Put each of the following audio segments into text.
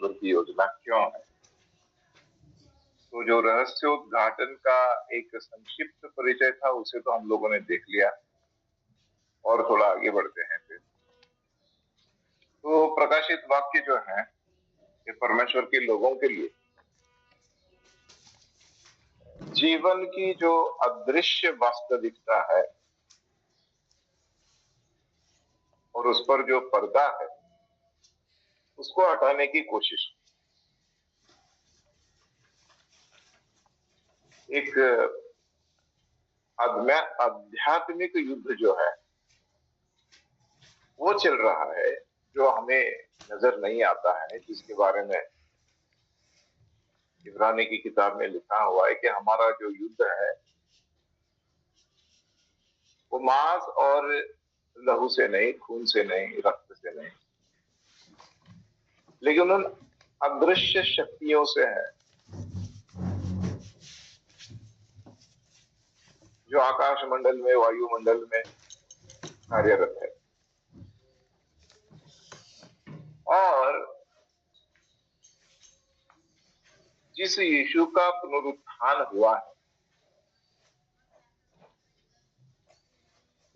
परमेश्वर की योजना क्यों है। तो जो रहस्योद्घाटन का एक संक्षिप्त परिचय था उसे तो हम लोगों ने देख लिया, और थोड़ा आगे बढ़ते हैं फिर। तो प्रकाशित वाक्य जो है ये परमेश्वर के लोगों के लिए जीवन की जो अदृश्य वास्तविकता है और उस पर जो पर्दा है उसको हटाने की कोशिश, एक आध्यात्मिक युद्ध जो है वो चल रहा है, जो हमें नजर नहीं आता है, जिसके बारे में इब्रानी की किताब में लिखा हुआ है कि हमारा जो युद्ध है वो मांस और लहू से नहीं, खून से नहीं, रक्त से नहीं, लेकिन उन अदृश्य शक्तियों से है जो आकाश मंडल में, वायुमंडल में कार्यरत है। और जिस यीशु का पुनरुत्थान हुआ है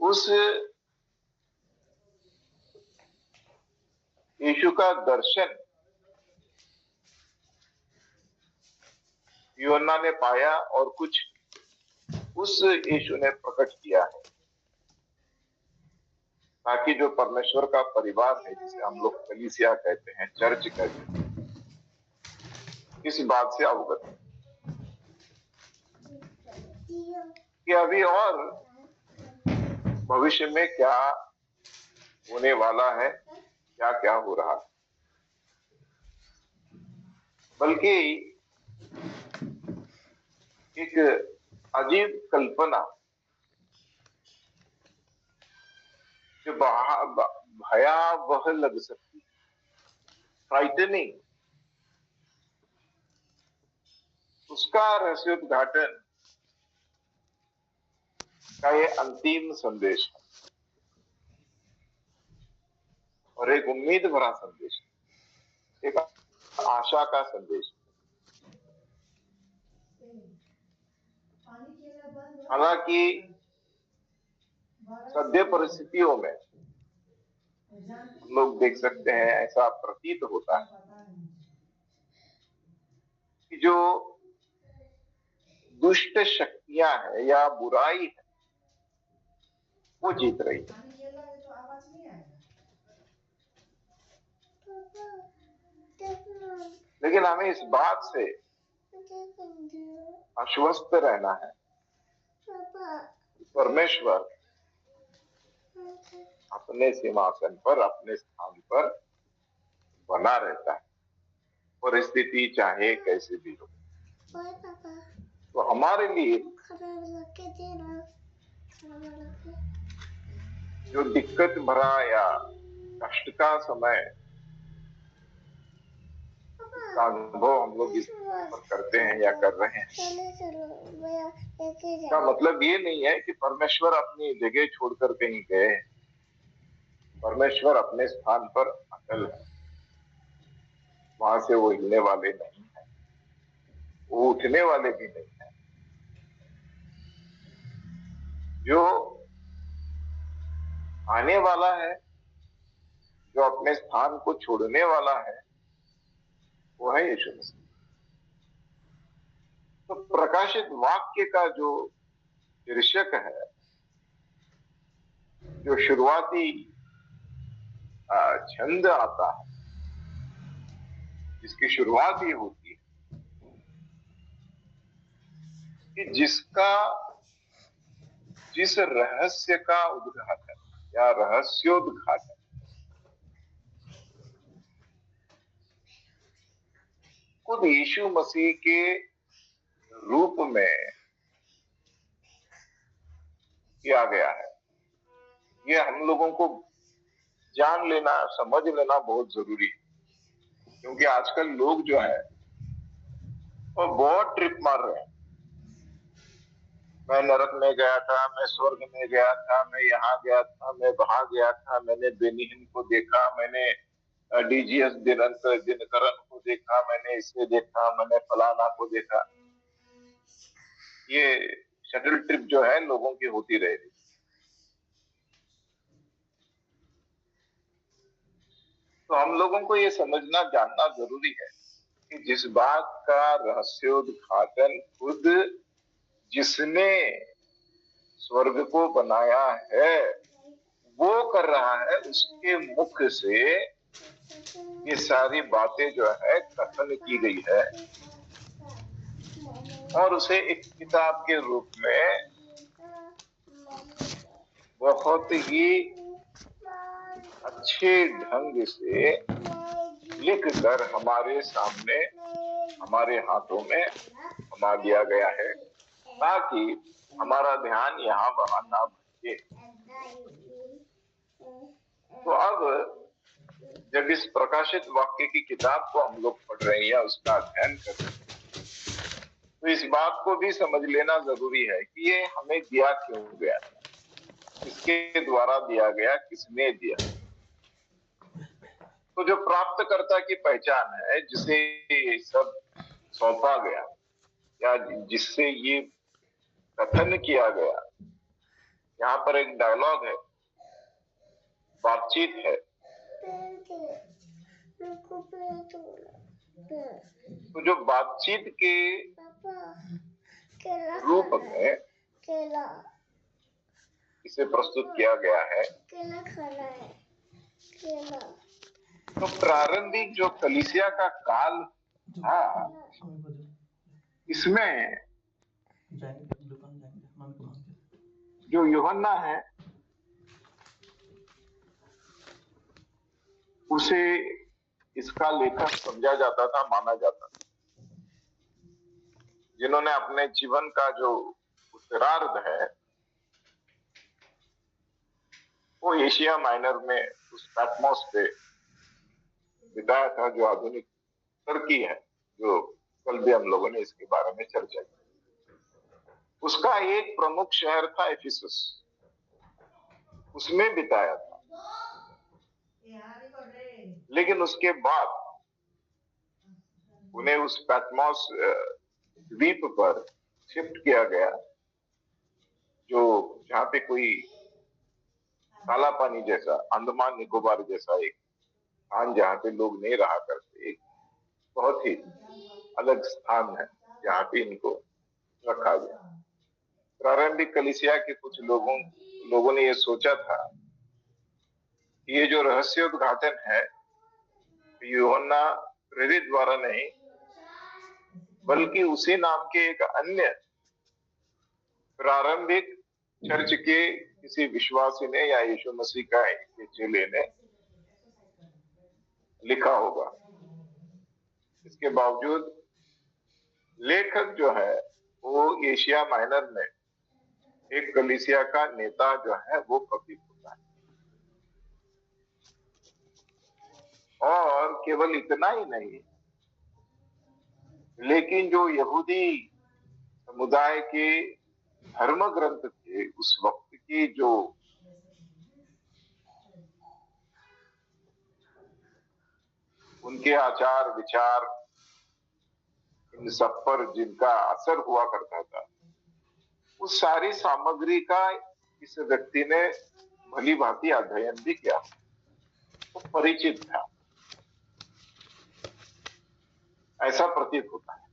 उस यीशु का दर्शन यूहन्ना ने पाया और कुछ उस यीशु ने प्रकट किया है, ताकि जो परमेश्वर का परिवार है, जिसे हम लोग कलीसिया कहते हैं, चर्च कहते हैं, इस बात से अवगत है कि अभी और भविष्य में क्या होने वाला है, क्या क्या हो रहा है। बल्कि एक अजीब कल्पना जो भयावह लग सकती है, फ्राइटनिंग, उसका रहस्योद्घाटन का ये अंतिम संदेश है और एक उम्मीद भरा संदेश है, एक आशा का संदेश। हालांकि सद्य परिस्थितियों में हम लोग देख सकते हैं, ऐसा प्रतीत होता है कि जो दुष्ट शक्तियां हैं या बुराई है वो जीत रही है। लेकिन हमें इस बात से आश्वस्त रहना है, परमेश्वर अपने सिंहासन पर, अपने स्थान पर बना रहता है, परिस्थिति चाहे कैसे भी हो। तो हमारे लिए जो दिक्कत भरा या कष्ट का समय का अनुभव हम लोग इस पर करते हैं या कर रहे हैं, का मतलब ये नहीं है कि परमेश्वर अपनी जगह छोड़कर कहीं गए। परमेश्वर अपने स्थान पर अटल है, वहां से वो हिलने वाले नहीं है, वो उठने वाले भी नहीं है। जो आने वाला है, जो अपने स्थान को छोड़ने वाला है, वो है यीशु मसीह। तो प्रकाशित वाक्य का जो शीर्षक है, जो शुरुआती छंद आता है, जिसकी शुरुआत ही होती है कि जिस रहस्य का उद्घाटन या रहस्योद्घाटन खुद यीशु मसीह के रूप में किया गया है, ये हम लोगों को जान लेना, समझ लेना बहुत जरूरी है। क्योंकि आजकल लोग जो है वो बहुत ट्रिप मार रहे हैं। मैं नरक में गया था, मैं स्वर्ग में गया था, मैं यहाँ गया था, मैं वहां गया था, मैंने बेनिहिन को देखा, मैंने डीजीएस दिनकरन को देखा, मैंने इसे देखा, मैंने फलाना को देखा। ये शटल ट्रिप जो है लोगों की होती रहेगी। तो हम लोगों को ये समझना जानना जरूरी है कि जिस बात का रहस्योद्घाटन खुद जिसने स्वर्ग को बनाया है वो कर रहा है, उसके मुख से ये सारी बातें जो है कथन की गई है और उसे एक किताब के रूप में बहुत ही अच्छे ढंग से लिख कर हमारे सामने, हमारे हाथों में थमा दिया गया है, ताकि हमारा ध्यान यहाँ वहां ना भटके। तो अब जब इस प्रकाशित वाक्य की किताब को हम लोग पढ़ रहे हैं या उसका अध्ययन कर रहे हैं, तो इस बात को भी समझ लेना जरूरी है कि ये हमें दिया क्यों गया, किसके द्वारा दिया गया, किसने दिया। तो जो प्राप्तकर्ता की पहचान है, जिसे ये सब सौंपा गया या जिससे ये कथन किया गया, यहाँ पर एक डायलॉग है, बातचीत है। तो जो बातचीत के रूप में इसे प्रस्तुत किया गया है, तो प्रारंभिक जो कलीसिया का काल था, इसमें जो यूहन्ना है उसे इसका लेखक समझा जाता था, माना जाता था। जिन्होंने अपने जीवन का जो उत्तरार्ध है वो एशिया माइनर में उस पैटमोस पे बिताया था, जो आधुनिक तुर्की है, जो कल भी हम लोगों ने इसके बारे में चर्चा की। उसका एक प्रमुख शहर था एफिसस, उसमें बिताया था। लेकिन उसके बाद उन्हें उस पैटमोस द्वीप पर शिफ्ट किया गया, जो जहां पे कोई काला पानी जैसा, अंडमान निकोबार जैसा एक स्थान, जहाँ पे लोग नहीं रहा करते, एक बहुत ही अलग स्थान है जहाँ पे इनको रखा गया। प्रारंभिक कलीसिया के कुछ लोगों ने ये सोचा था कि ये जो रहस्योद्घाटन है यूहन्ना प्रेरित द्वारा नहीं, बल्कि उसी नाम के एक अन्य प्रारंभिक चर्च के किसी विश्वासी ने या यीशु मसीह का एक चेले ने लिखा होगा। इसके बावजूद लेखक जो है वो एशिया माइनर में एक कलीसिया का नेता जो है वो प्रतीत होता है। और केवल इतना ही नहीं, लेकिन जो यहूदी समुदाय के धर्म ग्रंथ थे उस वक्त की, जो उनके आचार विचार, इन सब पर जिनका असर हुआ करता था, उस सारी सामग्री का इस व्यक्ति ने भली भांति अध्ययन भी किया, वो परिचित था, ऐसा प्रतीत होता है।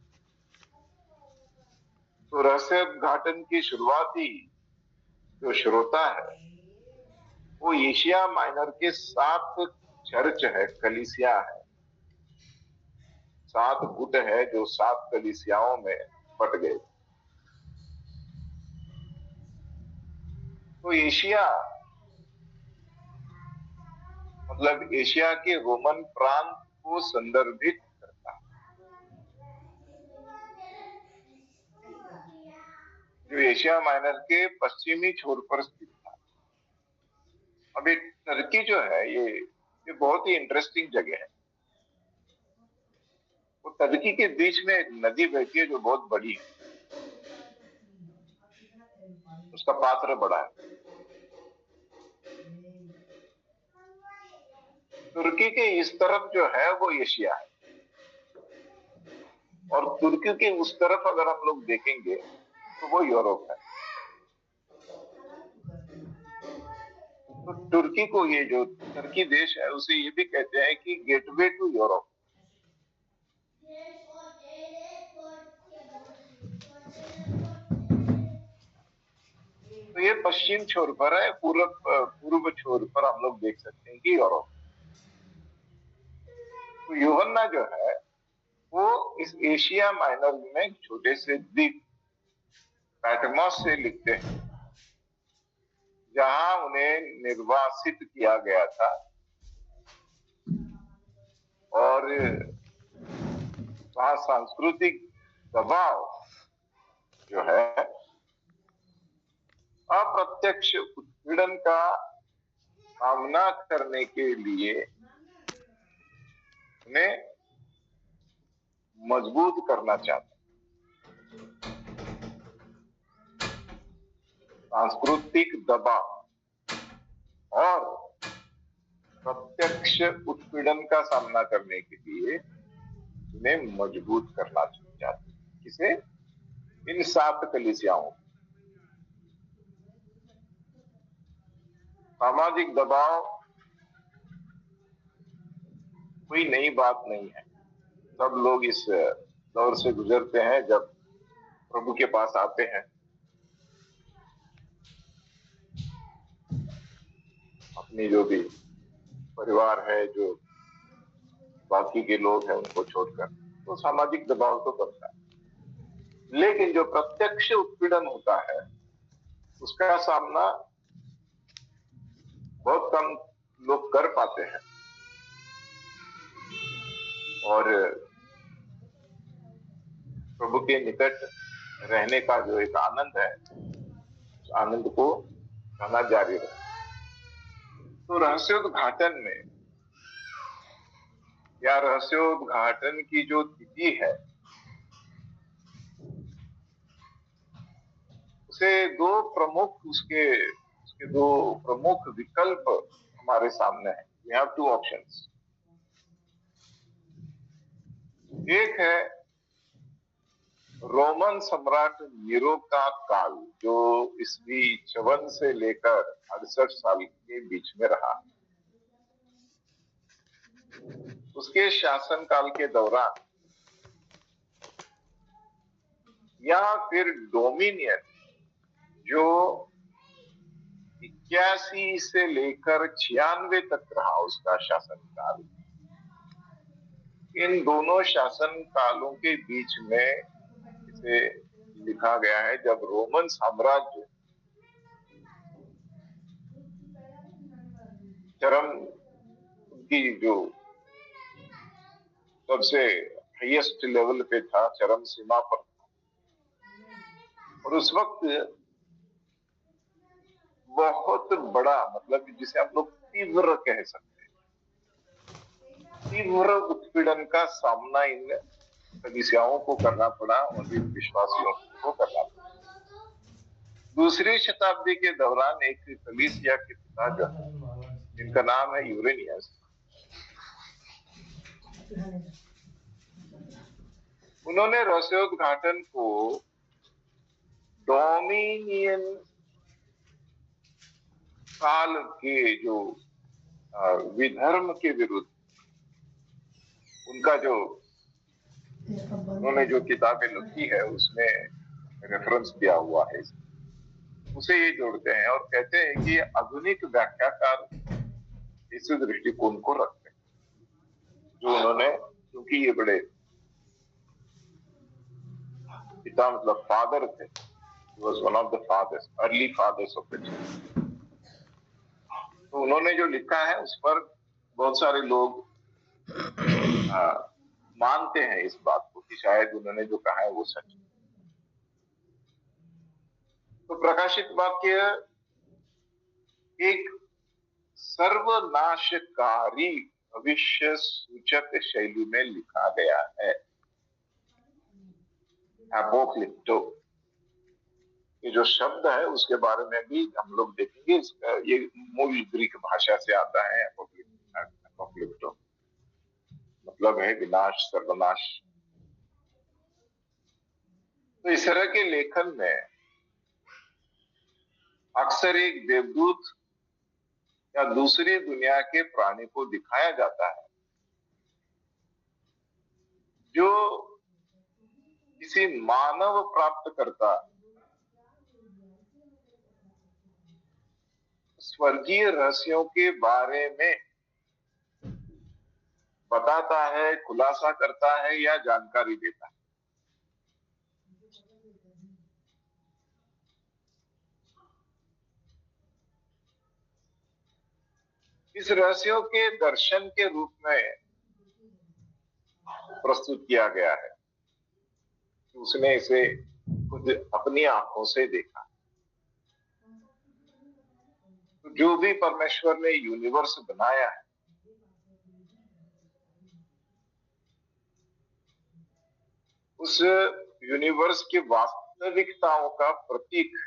तो रहस्योद्घाटन की शुरुआती जो श्रोता है वो एशिया माइनर के 7 चर्च है, कलीसिया है, 7 गुट है जो 7 कलीसियाओं में बट गए। तो एशिया मतलब एशिया के रोमन प्रांत को संदर्भित करता है, जो एशिया माइनर के पश्चिमी छोर पर स्थित था। अब ये टर्की जो है ये बहुत ही इंटरेस्टिंग जगह है। वो टर्की के बीच में एक नदी बहती है जो बहुत बड़ी है, उसका पात्र बड़ा है। तुर्की के इस तरफ जो है वो एशिया है और तुर्की के उस तरफ अगर हम लोग देखेंगे तो वो यूरोप है। तो तुर्की को, ये जो तुर्की देश है, उसे ये भी कहते हैं कि गेटवे टू यूरोप। तो ये पश्चिम छोर पर है, पूर्व छोर पर हम लोग देख सकते हैं कि यूरोप। तो यूहन्ना जो है वो इस एशिया माइनर में एक छोटे से द्वीप पैटमॉस से लिखते हैं, जहां उन्हें निर्वासित किया गया था और वहां सांस्कृतिक दबाव जो है, अप्रत्यक्ष उत्पीड़न का सामना करने के लिए उन्हें मजबूत करना चाहता। सांस्कृतिक दबाव और प्रत्यक्ष उत्पीड़न का सामना करने के लिए उन्हें मजबूत करना चाहते। किसे? इन 7 कलीसियाओं। सामाजिक दबाव कोई नई बात नहीं है। सब लोग इस दौर से गुजरते हैं जब प्रभु के पास आते हैं। अपनी जो भी परिवार है, जो बाकी के लोग हैं, उनको छोड़कर, तो सामाजिक दबाव तो बनता है। लेकिन जो प्रत्यक्ष उत्पीड़न होता है उसका सामना बहुत कम लोग कर पाते हैं। और प्रभु के निकट रहने का जो एक आनंद है, उस आनंद को कहना जारी रहे। तो रहस्योद्घाटन में, या रहस्योद्घाटन की जो तिथि है, उसे उसके दो प्रमुख विकल्प हमारे सामने हैं। We have 2 options. एक है रोमन सम्राट नीरो का काल, जो ईस्वी 54 से लेकर 68 साल के बीच में रहा। उसके शासनकाल के दौरान, या फिर डोमिनियन, जो 81 से लेकर 96 तक रहा उसका शासनकाल। इन दोनों शासन कालों के बीच में इसे लिखा गया है, जब रोमन साम्राज्य चरम, उनकी जो सबसे हाईएस्ट लेवल पे था, चरम सीमा पर था। और उस वक्त बहुत बड़ा, मतलब जिसे हम लोग तीव्र कह सकते हैं, तीव्र उत्पीड़न का सामना इन कलीसियाओं को करना पड़ा और इन विश्वासियों को करना पड़ा। दूसरी शताब्दी के दौरान एक कलीसिया के पिता जो है, जिनका नाम है यूरेनियस, उन्होंने रहस्योद्घाटन को डोमिनियन काल के जो विधर्म के विरुद्ध, उनका जो उन्होंने जो किताबें लिखी है उसमें रेफरेंस दिया हुआ है, उसे ये जोड़ते हैं और कहते हैं कि आधुनिक व्याख्याकार इस दृष्टिकोण को रखते हैं, जो उन्होंने, क्योंकि ये बड़े पिता, मतलब फादर थे, was one of the fathers, early fathers of the church। तो उन्होंने जो लिखा है उस पर बहुत सारे लोग मानते हैं इस बात को कि शायद उन्होंने जो कहा है वो सच है। तो प्रकाशित वाक्य एक सर्वनाशकारी भविष्य सूचक शैली में लिखा गया है, एपोक्लिप्टो। ये जो शब्द है उसके बारे में भी हम लोग देखेंगे। इसका ये मूल ग्रीक भाषा से आता है। एपोक्लिप्टो मतलब है विनाश, सर्वनाश। तो इस तरह के लेखन में अक्सर एक देवदूत या दूसरी दुनिया के प्राणी को दिखाया जाता है जो किसी मानव प्राप्तकर्ता स्वर्गीय रहस्यों के बारे में बताता है, खुलासा करता है या जानकारी देता है। इस रहस्यों के दर्शन के रूप में प्रस्तुत किया गया है। उसने इसे खुद अपनी आंखों से देखा। तो जो भी परमेश्वर ने यूनिवर्स बनाया है, उस यूनिवर्स की वास्तविकताओं का प्रतीक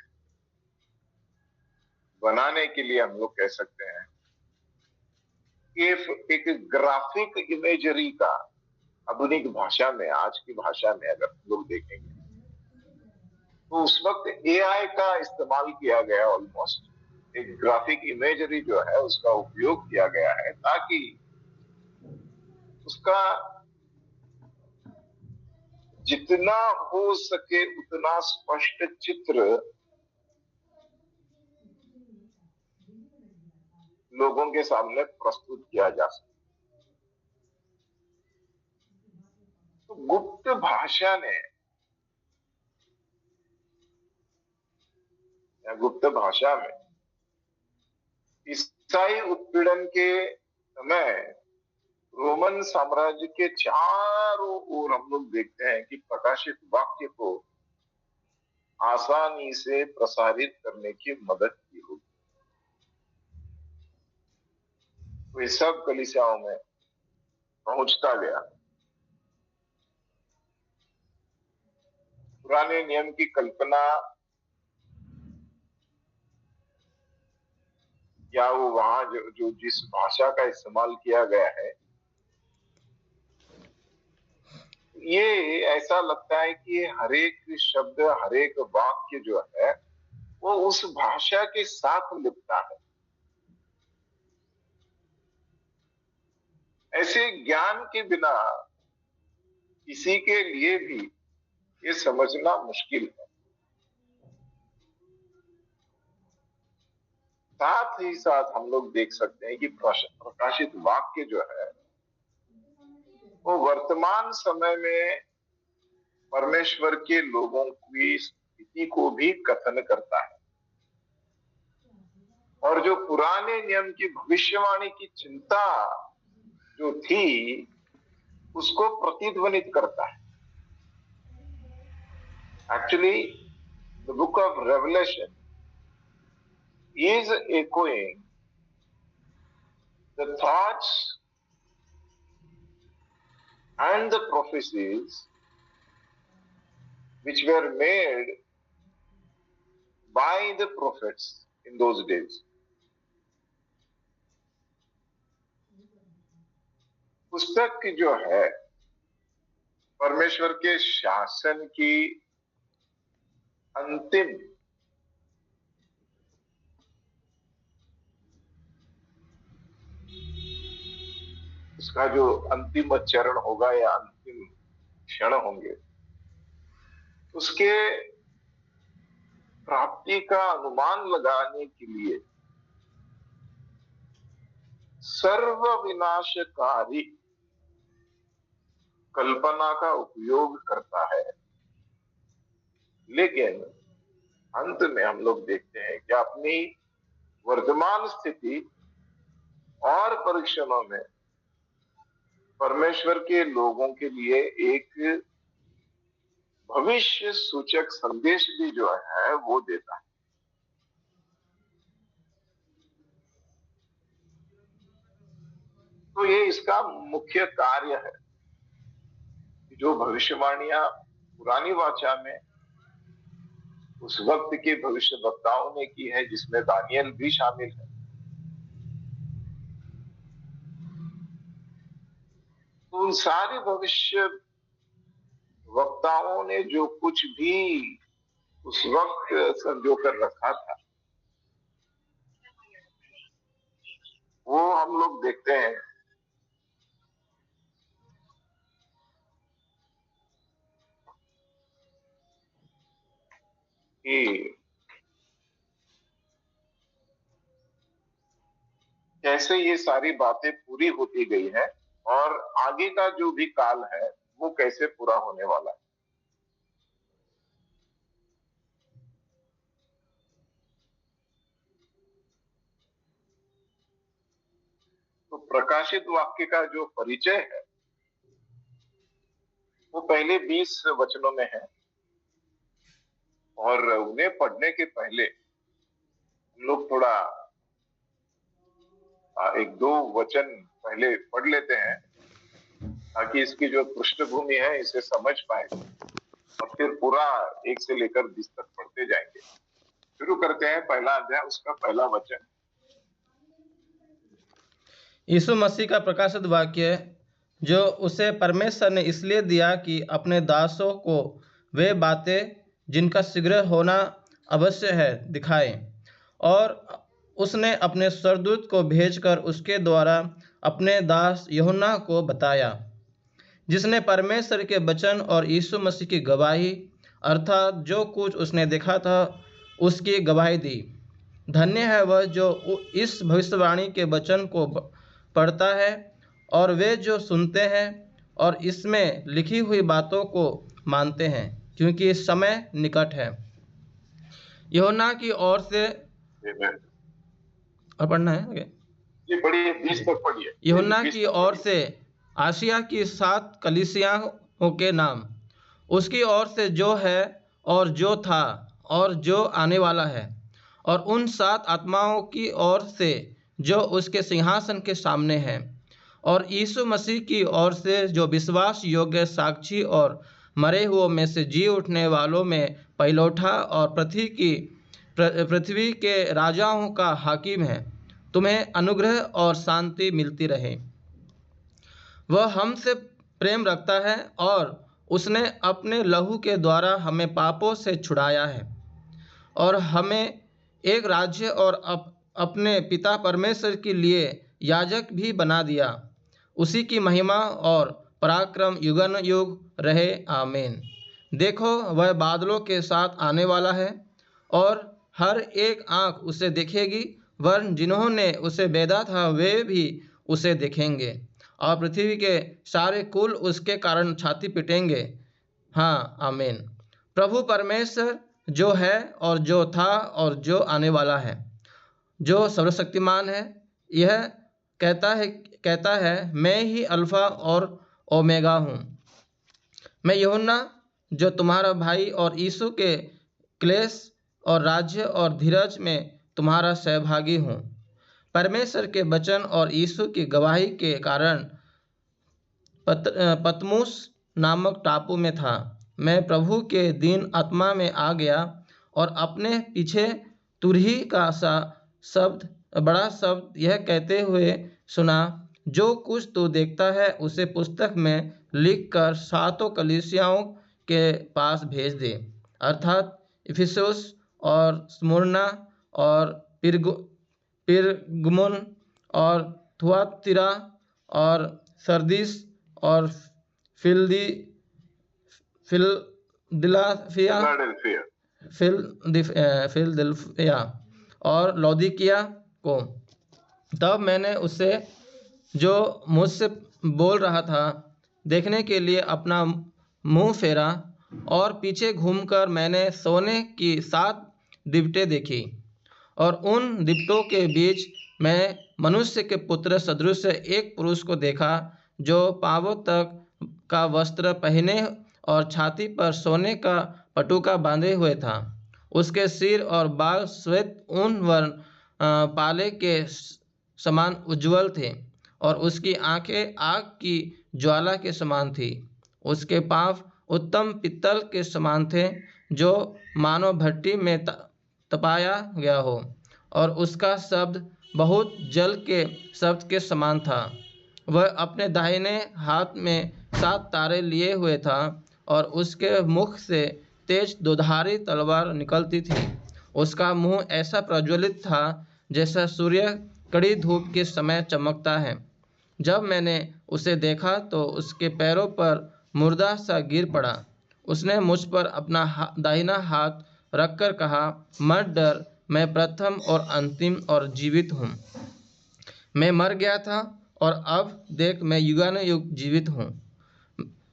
बनाने के लिए हम लोग कह सकते हैं कि एक ग्राफिक इमेजरी का, आधुनिक भाषा में, आज की भाषा में अगर हम लोग देखेंगे तो उस वक्त एआई का इस्तेमाल किया गया। ऑलमोस्ट एक ग्राफिक इमेजरी जो है उसका उपयोग किया गया है ताकि उसका जितना हो सके उतना स्पष्ट चित्र लोगों के सामने प्रस्तुत किया जा सके। तो गुप्त भाषा ने या गुप्त भाषा में ईसाई उत्पीड़न के समय रोमन साम्राज्य के चारों ओर हम लोग देखते हैं कि प्रकाशित वाक्य को आसानी से प्रसारित करने की मदद की होगी। तो ये सब कलीसियाओं में पहुंचता गया। पुराने नियम की कल्पना या वो वहां जो जिस भाषा का इस्तेमाल किया गया है, ये ऐसा लगता है कि हर एक शब्द, हर एक वाक्य जो है वो उस भाषा के साथ लिपटा है। ऐसे ज्ञान के बिना किसी के लिए भी ये समझना मुश्किल है। साथ ही साथ हम लोग देख सकते हैं कि प्रकाशित वाक्य जो है वो वर्तमान समय में परमेश्वर के लोगों की स्थिति को भी कथन करता है और जो पुराने नियम की भविष्यवाणी की चिंता जो थी उसको प्रतिध्वनित करता है। Actually the book of revelation is echoing the thoughts and the prophecies which were made by the prophets in those days. पुस्तक जो है परमेश्वर के शासन की अंतिम उसका जो अंतिम चरण होगा या अंतिम क्षण होंगे, उसके प्राप्ति का अनुमान लगाने के लिए सर्व विनाशकारी कल्पना का उपयोग करता है। लेकिन अंत में हम लोग देखते हैं कि अपनी वर्तमान स्थिति और परीक्षणों में परमेश्वर के लोगों के लिए एक भविष्य सूचक संदेश भी जो है वो देता है। तो ये इसका मुख्य कार्य है। जो भविष्यवाणियां पुरानी वाचा में उस वक्त के भविष्यवक्ताओं ने की है, जिसमें दानियल भी शामिल है, तो उन सारी भविष्य वक्ताओं ने जो कुछ भी उस वक्त संजो कर रखा था, वो हम लोग देखते हैं कि कैसे ये सारी बातें पूरी होती गई है और आगे का जो भी काल है वो कैसे पूरा होने वाला है। तो प्रकाशित वाक्य का जो परिचय है वो पहले 20 वचनों में है, और उन्हें पढ़ने के पहले हम लोग थोड़ा एक दो वचन पहले पढ़ लेते हैं ताकि इसकी जो पृष्ठभूमि है इसे समझ पाए, और फिर पूरा 1 से लेकर 20 तक पढ़ते जाएंगे। शुरू करते हैं पहला अध्याय, उसका पहला वचन। यीशु मसीह का प्रकाशित वाक्य जो उसे परमेश्वर ने इसलिए दिया कि अपने दासों को वे बातें जिनका शीघ्र होना अवश्य है दिखाए, और उसने अपने स्वर्गदूत को भेजकर उसके द्वारा अपने दास यूहन्ना को बताया, जिसने परमेश्वर के वचन और यीशु मसीह की गवाही अर्थात जो कुछ उसने देखा था उसकी गवाही दी। धन्य है वह जो इस भविष्यवाणी के वचन को पढ़ता है और वे जो सुनते हैं और इसमें लिखी हुई बातों को मानते हैं, क्योंकि समय निकट है। यूहन्ना की ओर से और पढ़ना है आगे। ये पढ़िए, 20 तक पढ़िए। यूहन्ना की ओर से आसिया की 7 कलीसियाओं के नाम, उसकी ओर से जो है और जो था और जो आने वाला है, और उन 7 आत्माओं की ओर से जो उसके सिंहासन के सामने है, और यीशु मसीह की ओर से जो विश्वास योग्य साक्षी और मरे हुओं में से जी उठने वालों में पहिलौठा और पृथ्वी के राजाओं का हाकिम है। तुम्हें अनुग्रह और शांति मिलती रहे। वह हमसे प्रेम रखता है और उसने अपने लहू के द्वारा हमें पापों से छुड़ाया है और हमें एक राज्य और अपने पिता परमेश्वर के लिए याजक भी बना दिया। उसी की महिमा और पराक्रम युगन युग रहे, आमीन। देखो, वह बादलों के साथ आने वाला है और हर एक आँख उसे देखेगी, वरन जिन्होंने उसे बेधा था वे भी उसे देखेंगे, और पृथ्वी के सारे कुल उसके कारण छाती पीटेंगे। हाँ, आमीन। प्रभु परमेश्वर जो है और जो था और जो आने वाला है, जो सर्वशक्तिमान है, यह कहता है मैं ही अल्फा और ओमेगा हूँ। मैं यूहन्ना जो तुम्हारा भाई और यीशु के क्लेश और राज्य और धीरज में तुम्हारा सहभागी हूँ, परमेश्वर के वचन और यीशु की गवाही के कारण पतमुस नामक टापू में था। मैं प्रभु के दिन आत्मा में आ गया और अपने पीछे तुरही का बड़ा शब्द यह कहते हुए सुना, जो कुछ तू देखता है उसे पुस्तक में लिखकर 7 कलीसियाओं के पास भेज दे, अर्थात इफिसुस और स्मुर्ना और पिरगमुन और थुआतीरा और सरदीस और फिलदिल्फिया और लौदीकिया को। तब मैंने उसे जो मुझसे बोल रहा था देखने के लिए अपना मुंह फेरा, और पीछे घूमकर मैंने सोने की 7 दीवटें देखी, और उन दीवटों के बीच मैं मनुष्य के पुत्र सदृश एक पुरुष को देखा, जो पांवों तक का वस्त्र पहने और छाती पर सोने का पटुका बांधे हुए था। उसके सिर और बाल श्वेत ऊन वर्ण पाले के समान उज्ज्वल थे, और उसकी आंखें आग की ज्वाला के समान थी। उसके पांव उत्तम पित्तल के समान थे, जो मानो भट्टी में तपाया गया हो, और उसका शब्द बहुत जल के शब्द के समान था। वह अपने दाहिने हाथ में 7 तारे लिए हुए था, और उसके मुख से तेज दुधारी तलवार निकलती थी। उसका मुंह ऐसा प्रज्वलित था जैसा सूर्य कड़ी धूप के समय चमकता है। जब मैंने उसे देखा तो उसके पैरों पर मुर्दा सा गिर पड़ा। उसने मुझ पर अपना दाहिना हाथ रखकर कहा, मत डर, मैं प्रथम और अंतिम और जीवित हूँ। मैं मर गया था और अब देख मैं युगानुयुग जीवित हूँ,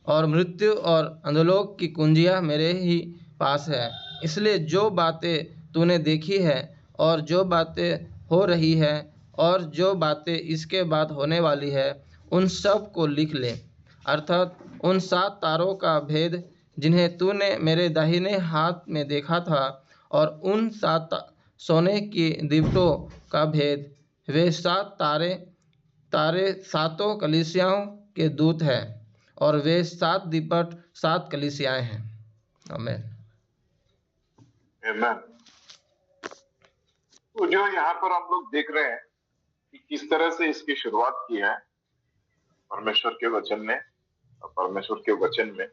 और मृत्यु और अधोलोक की कुंजियाँ मेरे ही पास है। इसलिए जो बातें तूने देखी है और जो बातें हो रही है और जो बातें इसके बाद होने वाली है, उन सब को लिख ले, अर्थात उन 7 तारों का भेद जिन्हें तूने मेरे दाहिने हाथ में देखा था, और उन 7 सोने की दीवटों का भेद। वे 7 तारे तारे सातों कलीसियाओं के दूत हैं, और वे 7 दीपट 7 कलीसियाएं हैं। आमीन। आमीन। तो जो यहाँ पर हम लोग देख रहे हैं कि किस तरह से इसकी शुरुआत की है परमेश्वर के वचन ने, परमेश्वर के वचन में,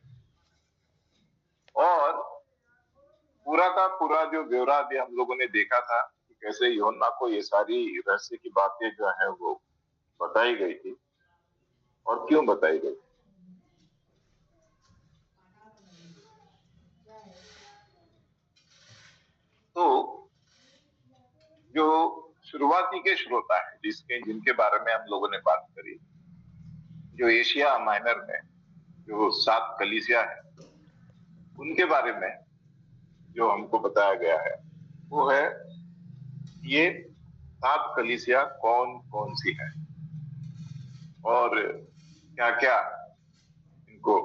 और पूरा का पूरा जो ब्यौरा भी हम लोगों ने देखा था कि कैसे यूहन्ना को ये सारी रहस्य की बातें जो है वो बताई गई थी और क्यों बताई गई। तो जो शुरुआती के श्रोता है जिनके बारे में हम लोगों ने बात करी, जो एशिया माइनर में जो 7 कलीसिया है उनके बारे में जो हमको बताया गया है वो है ये 7 कलीसिया कौन कौन सी है और क्या क्या इनको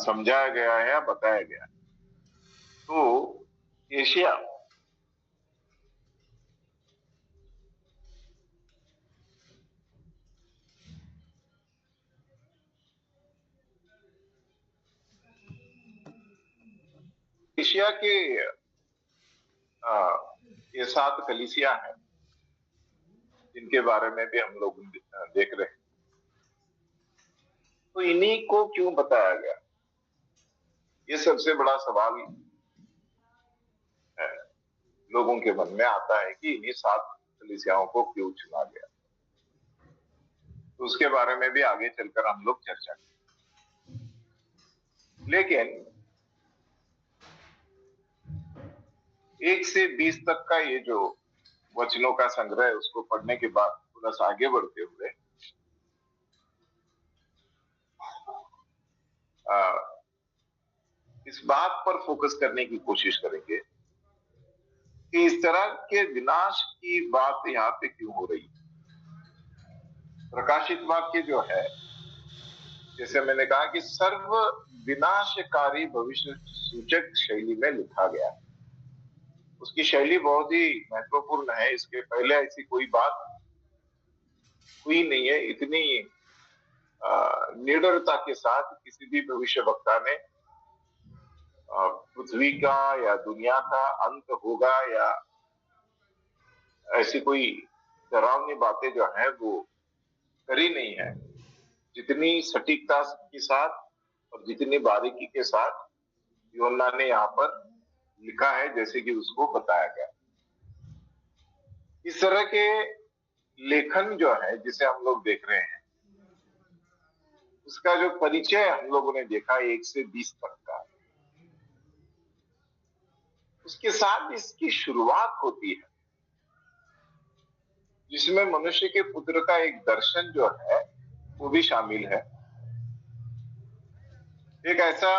समझाया गया है या बताया गया है। तो एशिया एशिया के ये 7 कलीसिया हैं जिनके बारे में भी हम लोग देख रहे हैं। तो इन्हीं को क्यों बताया गया, ये सबसे बड़ा सवाल है। लोगों के मन में आता है कि इन्हीं 7 कलीसियाओं को क्यों चुना गया। तो उसके बारे में भी आगे चलकर हम लोग चर्चा करेंगे। लेकिन 1 से 20 तक का ये जो वचनों का संग्रह है उसको पढ़ने के बाद थोड़ा सा आगे बढ़ते हुए इस बात पर फोकस करने की कोशिश करेंगे कि इस तरह के विनाश की बात यहाँ पे क्यों हो रही है। प्रकाशित वाक्य जो है, जैसे मैंने कहा कि सर्व विनाशकारी भविष्य सूचक शैली में लिखा गया है। उसकी शैली बहुत ही महत्वपूर्ण है। इसके पहले ऐसी कोई बात हुई नहीं है। इतनी निडरता के साथ किसी भी भविष्य वक्ता ने पृथ्वी का या दुनिया का अंत होगा या ऐसी कोई डरावनी बातें जो है वो करी नहीं है। जितनी सटीकता के साथ और जितनी बारीकी के साथ यूहन्ना ने यहाँ पर लिखा है, जैसे कि उसको बताया गया। इस तरह के लेखन जो है जिसे हम लोग देख रहे हैं, उसका जो परिचय हम लोगों ने देखा 1 से 20 तक का, उसके साथ इसकी शुरुआत होती है जिसमें मनुष्य के पुत्र का एक दर्शन जो है वो भी शामिल है। एक ऐसा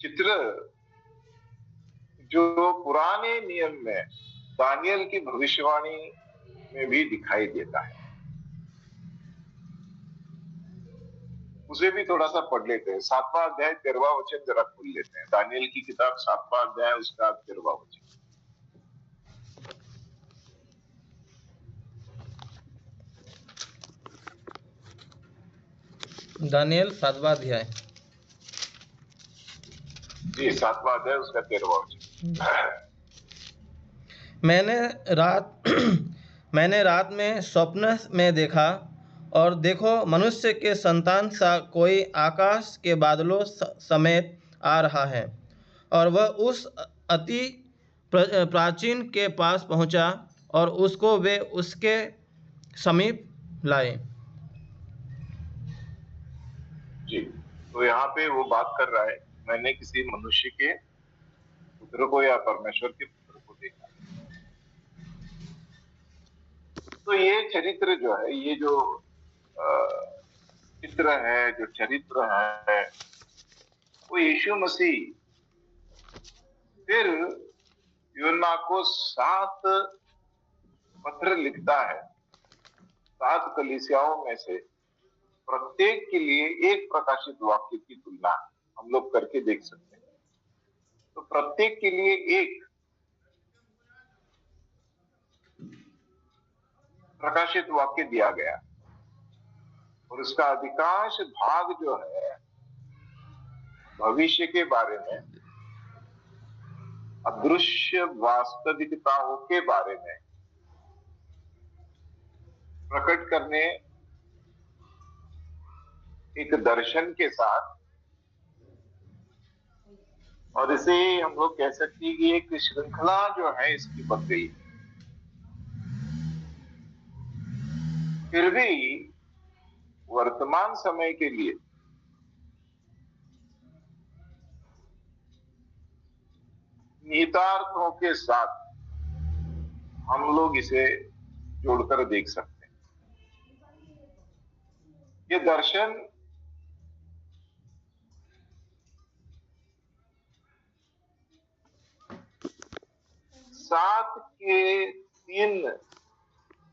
चित्र जो पुराने नियम में दानियल की भविष्यवाणी में भी दिखाई देता है। उसे भी थोड़ा सा पढ़ लेते हैं। 7वां अध्याय 13वां वचन जरा खोल लेते हैं। दानियल की किताब 7वां अध्याय उसका 13वां वचन। दानियल 7वां अध्याय जी 7वां अध्याय उसका 13वां वचन। मैंने रात में स्वप्न में देखा, और देखो, मनुष्य के संतान सा कोई आकाश के बादलों समेत आ रहा है। और वह उस अति प्राचीन के पास पहुंचा और उसको वे उसके समीप लाए। जी। तो यहाँ पे वो बात कर रहा है, मैंने किसी मनुष्य के पुत्र को या परमेश्वर के पुत्र को देखा। तो ये चरित्र जो है, ये जो चित्र है, जो चरित्र है, वो यीशु मसीह फिर यूहन्ना को 7 पत्र लिखता है। 7 कलीसियाओं में से प्रत्येक के लिए एक प्रकाशित वाक्य की तुलना हम लोग करके देख सकते हैं। तो प्रत्येक के लिए एक प्रकाशित वाक्य दिया गया और उसका अधिकांश भाग जो है भविष्य के बारे में, अदृश्य वास्तविकताओं के बारे में प्रकट करने एक दर्शन के साथ, और इसे हम लोग कह सकते हैं कि एक श्रृंखला जो है इसकी बन गई। फिर भी वर्तमान समय के लिए निहितार्थों के साथ हम लोग इसे जोड़कर देख सकते हैं। ये दर्शन सात के 3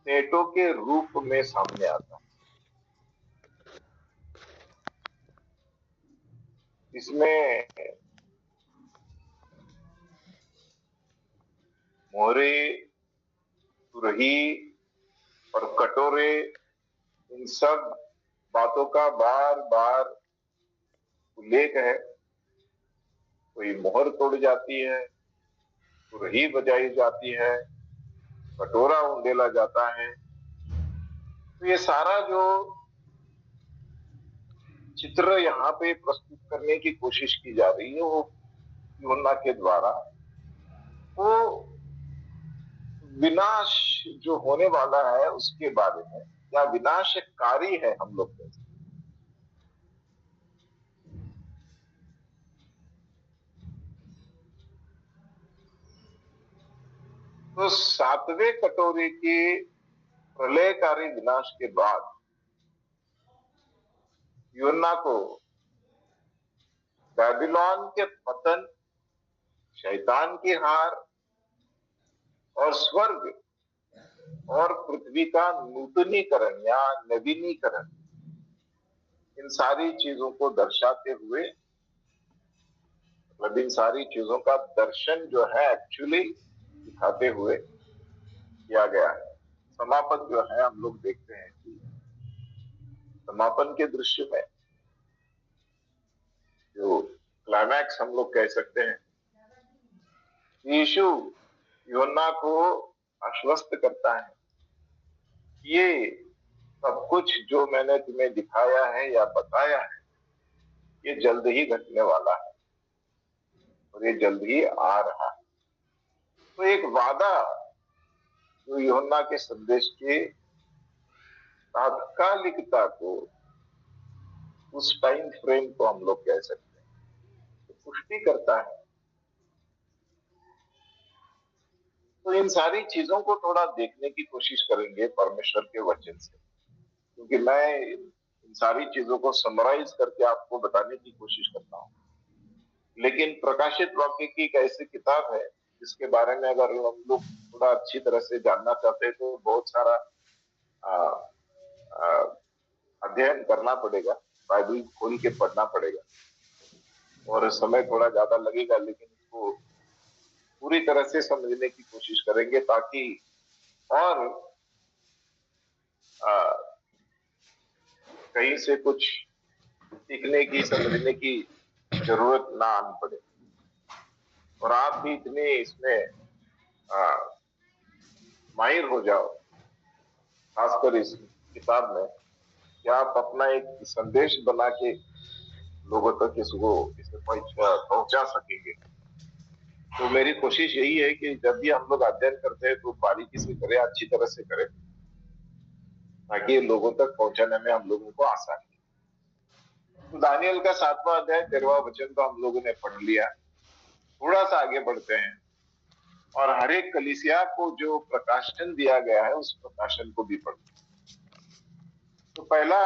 सेटों के रूप में सामने आता है। इसमें मोहरे, सुरही और कटोरे, इन सब बातों का बार बार उल्लेख है। कोई मोहर तोड़ जाती है, सुरही बजाई जाती है, कटोरा उंडेला जाता है। तो ये सारा जो चित्र यहाँ पे प्रस्तुत करने की कोशिश की जा रही है वो यूहन्ना के द्वारा, वो विनाश जो होने वाला है उसके बारे में, या विनाशकारी है हम लोग कहते हैं। तो 7वें कटोरे के प्रलयकारी विनाश के बाद यूहन्ना को बेबीलोन के पतन, शैतान की हार और स्वर्ग और पृथ्वी का नूतनीकरण या नवीनीकरण, इन सारी चीजों को दर्शाते हुए, मतलब इन सारी चीजों का दर्शन जो है एक्चुअली दिखाते हुए किया गया है। समापन जो है हम लोग देखते हैं कि समापन के दृश्य में जो क्लाइमैक्स हम लोग कह सकते हैं, यीशु यूहन्ना को आश्वस्त करता है, ये सब कुछ जो मैंने तुम्हें दिखाया है या बताया है, ये जल्द ही घटने वाला है और ये जल्द ही आ रहा है। तो एक वादा जो यूहन्ना के संदेश के तात्कालिकता को, उस टाइम फ्रेम को हम लोग कह सकते हैं, तो पुष्टि करता है। तो इन सारी चीजों को थोड़ा देखने की कोशिश करेंगे परमेश्वर के वचन से, क्योंकि मैं इन सारी चीजों को समराइज करके आपको बताने की कोशिश करता हूँ। लेकिन प्रकाशित वाक्य की एक ऐसी किताब है जिसके बारे में अगर हम लोग थोड़ा अच्छी तरह से जानना चाहते हैं तो बहुत सारा अध्ययन करना पड़ेगा, बाइबल खोल के पढ़ना पड़ेगा और समय थोड़ा ज्यादा लगेगा, लेकिन इसको पूरी तरह से समझने की कोशिश करेंगे ताकि और कहीं से कुछ सीखने की, समझने की जरूरत ना आनी पड़े और आप भी इतने इसमें माहिर हो जाओ, खासकर इस किताब में, क्या आप अपना एक संदेश बना के लोगों तक इसको इसे पहुंचा सकेंगे? तो मेरी कोशिश यही है कि जब भी हम लोग अध्ययन करते हैं तो बारीकी से करें, अच्छी तरह से करें, ताकि लोगों तक पहुंचाने में हम लोगों को आसानी। तो दानियल का 7वां अध्याय 13वां वचन तो हम लोगों ने पढ़ लिया। थोड़ा सा आगे बढ़ते हैं और हर एक कलीसिया को जो प्रकाशन दिया गया है उस प्रकाशन को भी पढ़ते हैं। तो पहला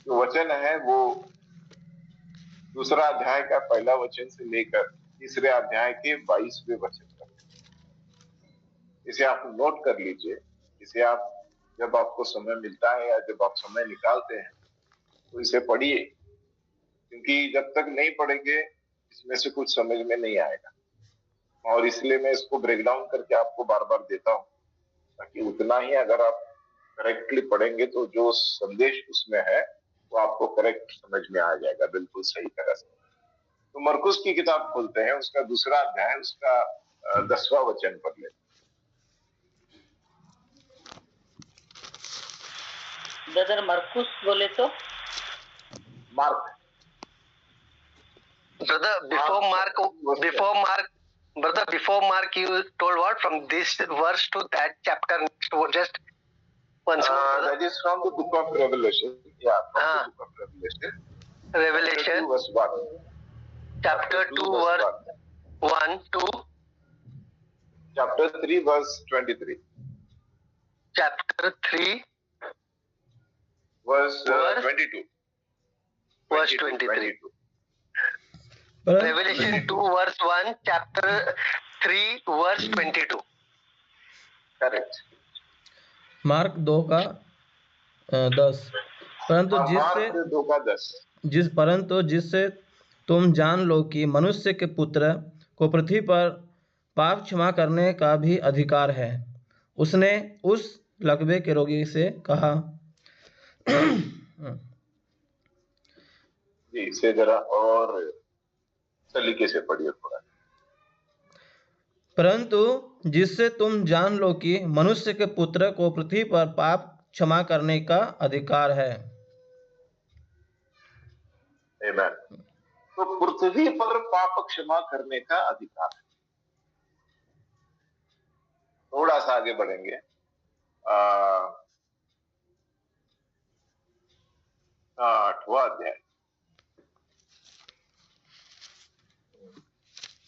जो वचन है वो दूसरा अध्याय का पहला वचन से लेकर तीसरे अध्याय के 22वें वचन तक। इसे आप नोट कर लीजिए। इसे आप जब आपको समय मिलता है या जब आप समय निकालते हैं तो इसे पढ़िए, क्योंकि जब तक नहीं पढ़ेंगे इसमें से कुछ समझ में नहीं आएगा। और इसलिए मैं इसको ब्रेक डाउन करके आपको बार बार देता हूं, ताकि उतना ही अगर आप करेक्टली पढ़ेंगे तो जो संदेश उसमें है वो आपको करेक्ट समझ में आ जाएगा, बिल्कुल सही तरह से। तो मरकुस की किताब खोलते हैं, उसका दूसरा अध्याय, उसका 10वां वचन पढ़ लेते। ब्रदर मरकुस बोले तो mark Brother, before Mark, you told what from this verse to that chapter? Just once more. That is from the book of Revelation. Yeah, from the book of Revelation. Revelation. Chapter 2, verse 1. Chapter 2, verse 1 to Chapter 3, verse 23. Chapter 3, verse 22. Verse 23. Revelation 2 verse 1, chapter 3 verse 22. Correct. Mark 2 का 10। परंतु जिससे तुम जान लो कि मनुष्य के पुत्र को पृथ्वी पर पाप क्षमा करने का भी अधिकार है। उसने उस लकवे के रोगी से कहा। जी, इसे जरा और सलीके से पढ़िए थोड़ा। परंतु जिससे तुम जान लो कि मनुष्य के पुत्र को पृथ्वी पर पाप क्षमा करने का अधिकार है। आमीन। तो पृथ्वी पर पाप क्षमा करने का अधिकार है। थोड़ा सा आगे बढ़ेंगे। 8वां अध्याय,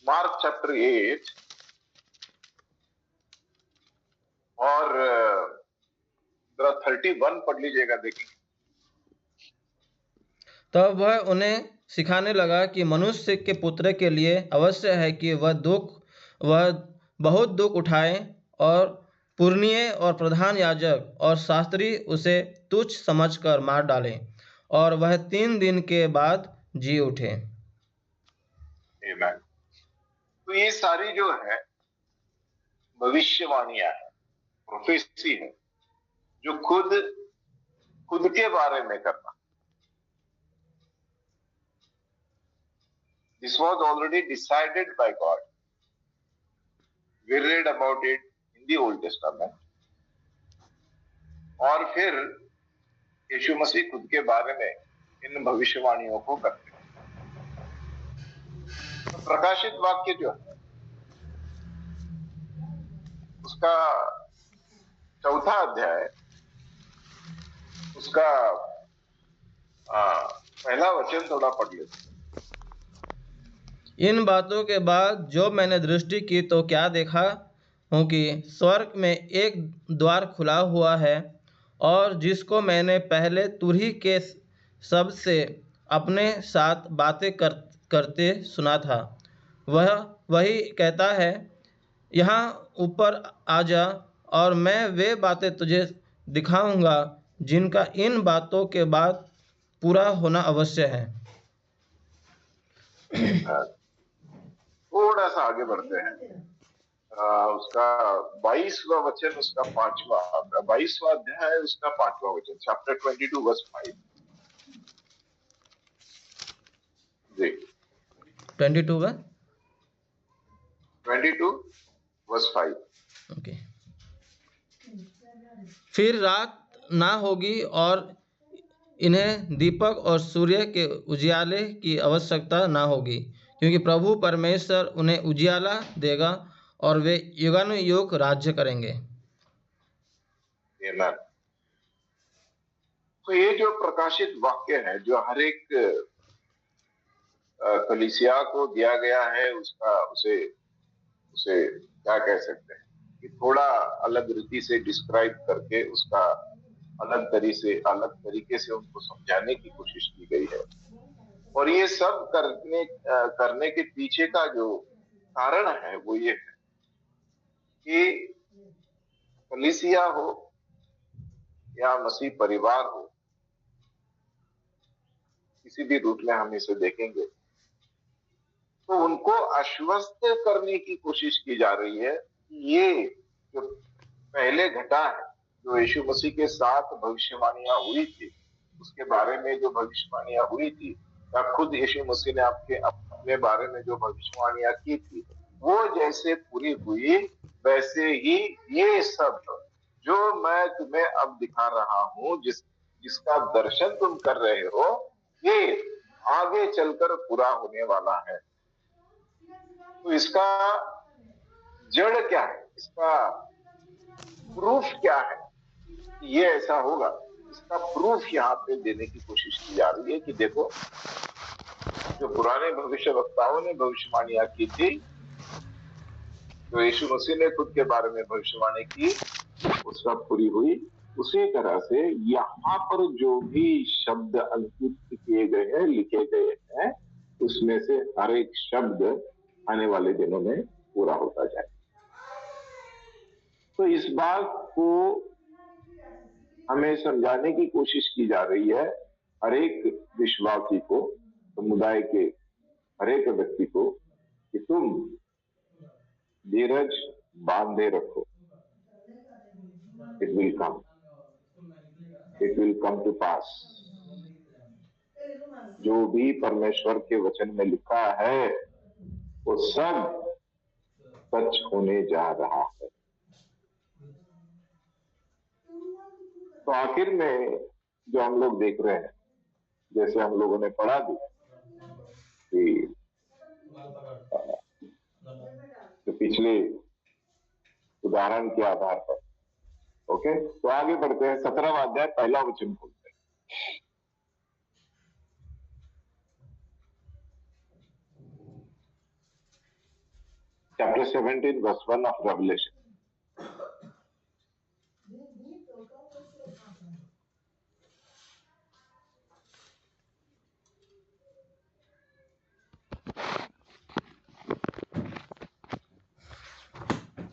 मार्क चैप्टर 8 और 31 पढ़ लीजिएगा, देखेंगे। तब वह उन्हें सिखाने लगा कि मनुष्य के पुत्र के लिए अवश्य है कि वह बहुत दुख उठाए और पुरनिये और प्रधान याजक और शास्त्री उसे तुच्छ समझकर मार डालें और वह 3 दिन के बाद जी उठे। आमीन। तो ये सारी जो है भविष्यवाणियां है, प्रोफेसी है, जो खुद के बारे में करना। This was already decided by God. We read about it in the Old Testament. और फिर यीशु मसीह खुद के बारे में इन भविष्यवाणियों को करते हैं। तो प्रकाशित वाक्य जो है उसका 4था अध्याय, उसका पहला वचन थोड़ा पढ़ लेते हैं। इन बातों के बाद जो मैंने दृष्टि की तो क्या देखा हूँ कि स्वर्ग में एक द्वार खुला हुआ है, और जिसको मैंने पहले तुरही के शब्द से अपने साथ बातें करते सुना था, वह वही कहता है, यहाँ ऊपर आ जा और मैं वे बातें तुझे दिखाऊंगा जिनका इन बातों के बाद पूरा होना अवश्य है। थोड़ा सा आगे बढ़ते हैं। उसका 22वां वचन, उसका 22वां अध्याय है, उसका 5वां वचन, चैप्टर 22 वर्स 5। जी, 22 वर्स 5। ओके। फिर रात ना होगी और इन्हें दीपक और सूर्य के उजियाले की आवश्यकता ना होगी, क्योंकि प्रभु परमेश्वर उन्हें उजियाला देगा और वे युगानुयुग राज्य करेंगे। Amen. तो ये जो प्रकाशित वाक्य है जो हर एक कलीसिया को दिया गया है, उसका उसे उसे क्या कह सकते हैं कि थोड़ा अलग रीति से डिस्क्राइब करके उसका अलग तरीके से उनको समझाने की कोशिश की गई है। और ये सब करने के पीछे का जो कारण है वो ये है कि कलीसिया हो या मसीह परिवार हो, किसी भी रूप में हम इसे देखेंगे, तो उनको आश्वस्त करने की कोशिश की जा रही है कि ये जो पहले घटा है, जो यीशु मसीह के साथ भविष्यवाणियां हुई थी, उसके बारे में जो भविष्यवाणियां हुई थी, या खुद यीशु मसीह ने अपने बारे में जो भविष्यवाणियां की थी, वो जैसे पूरी हुई, वैसे ही ये सब जो मैं तुम्हें अब दिखा रहा हूं, जिसका दर्शन तुम कर रहे हो, ये आगे चलकर पूरा होने वाला है। तो इसका जड़ क्या है, इसका प्रूफ क्या है कि ये ऐसा होगा? इसका प्रूफ यहाँ पे देने की कोशिश की जा रही है कि देखो, जो पुराने भविष्यवक्ताओं ने भविष्यवाणियां की थी, जो यीशु मसीह ने खुद के बारे में भविष्यवाणी की, वो सब पूरी हुई। उसी तरह से यहाँ पर जो भी शब्द अंकित किए गए हैं, लिखे गए हैं, उसमें से हर एक शब्द आने वाले दिनों में पूरा होता जाए। तो इस बात को हमें समझाने की कोशिश की जा रही है हर एक विश्वासी को, समुदाय के हर एक व्यक्ति को, कि तुम धीरज बांधे रखो। इट विल कम टू पास। जो भी परमेश्वर के वचन में लिखा है वो सब सच होने जा रहा है। तो आखिर में जो हम लोग देख रहे हैं, जैसे हम लोगों ने पढ़ा भी कि तो पिछले उदाहरण के आधार पर, ओके, तो आगे बढ़ते हैं। 17वां अध्याय पहला वचन खोलते हैं। Chapter 17 verse 1 of Revelation.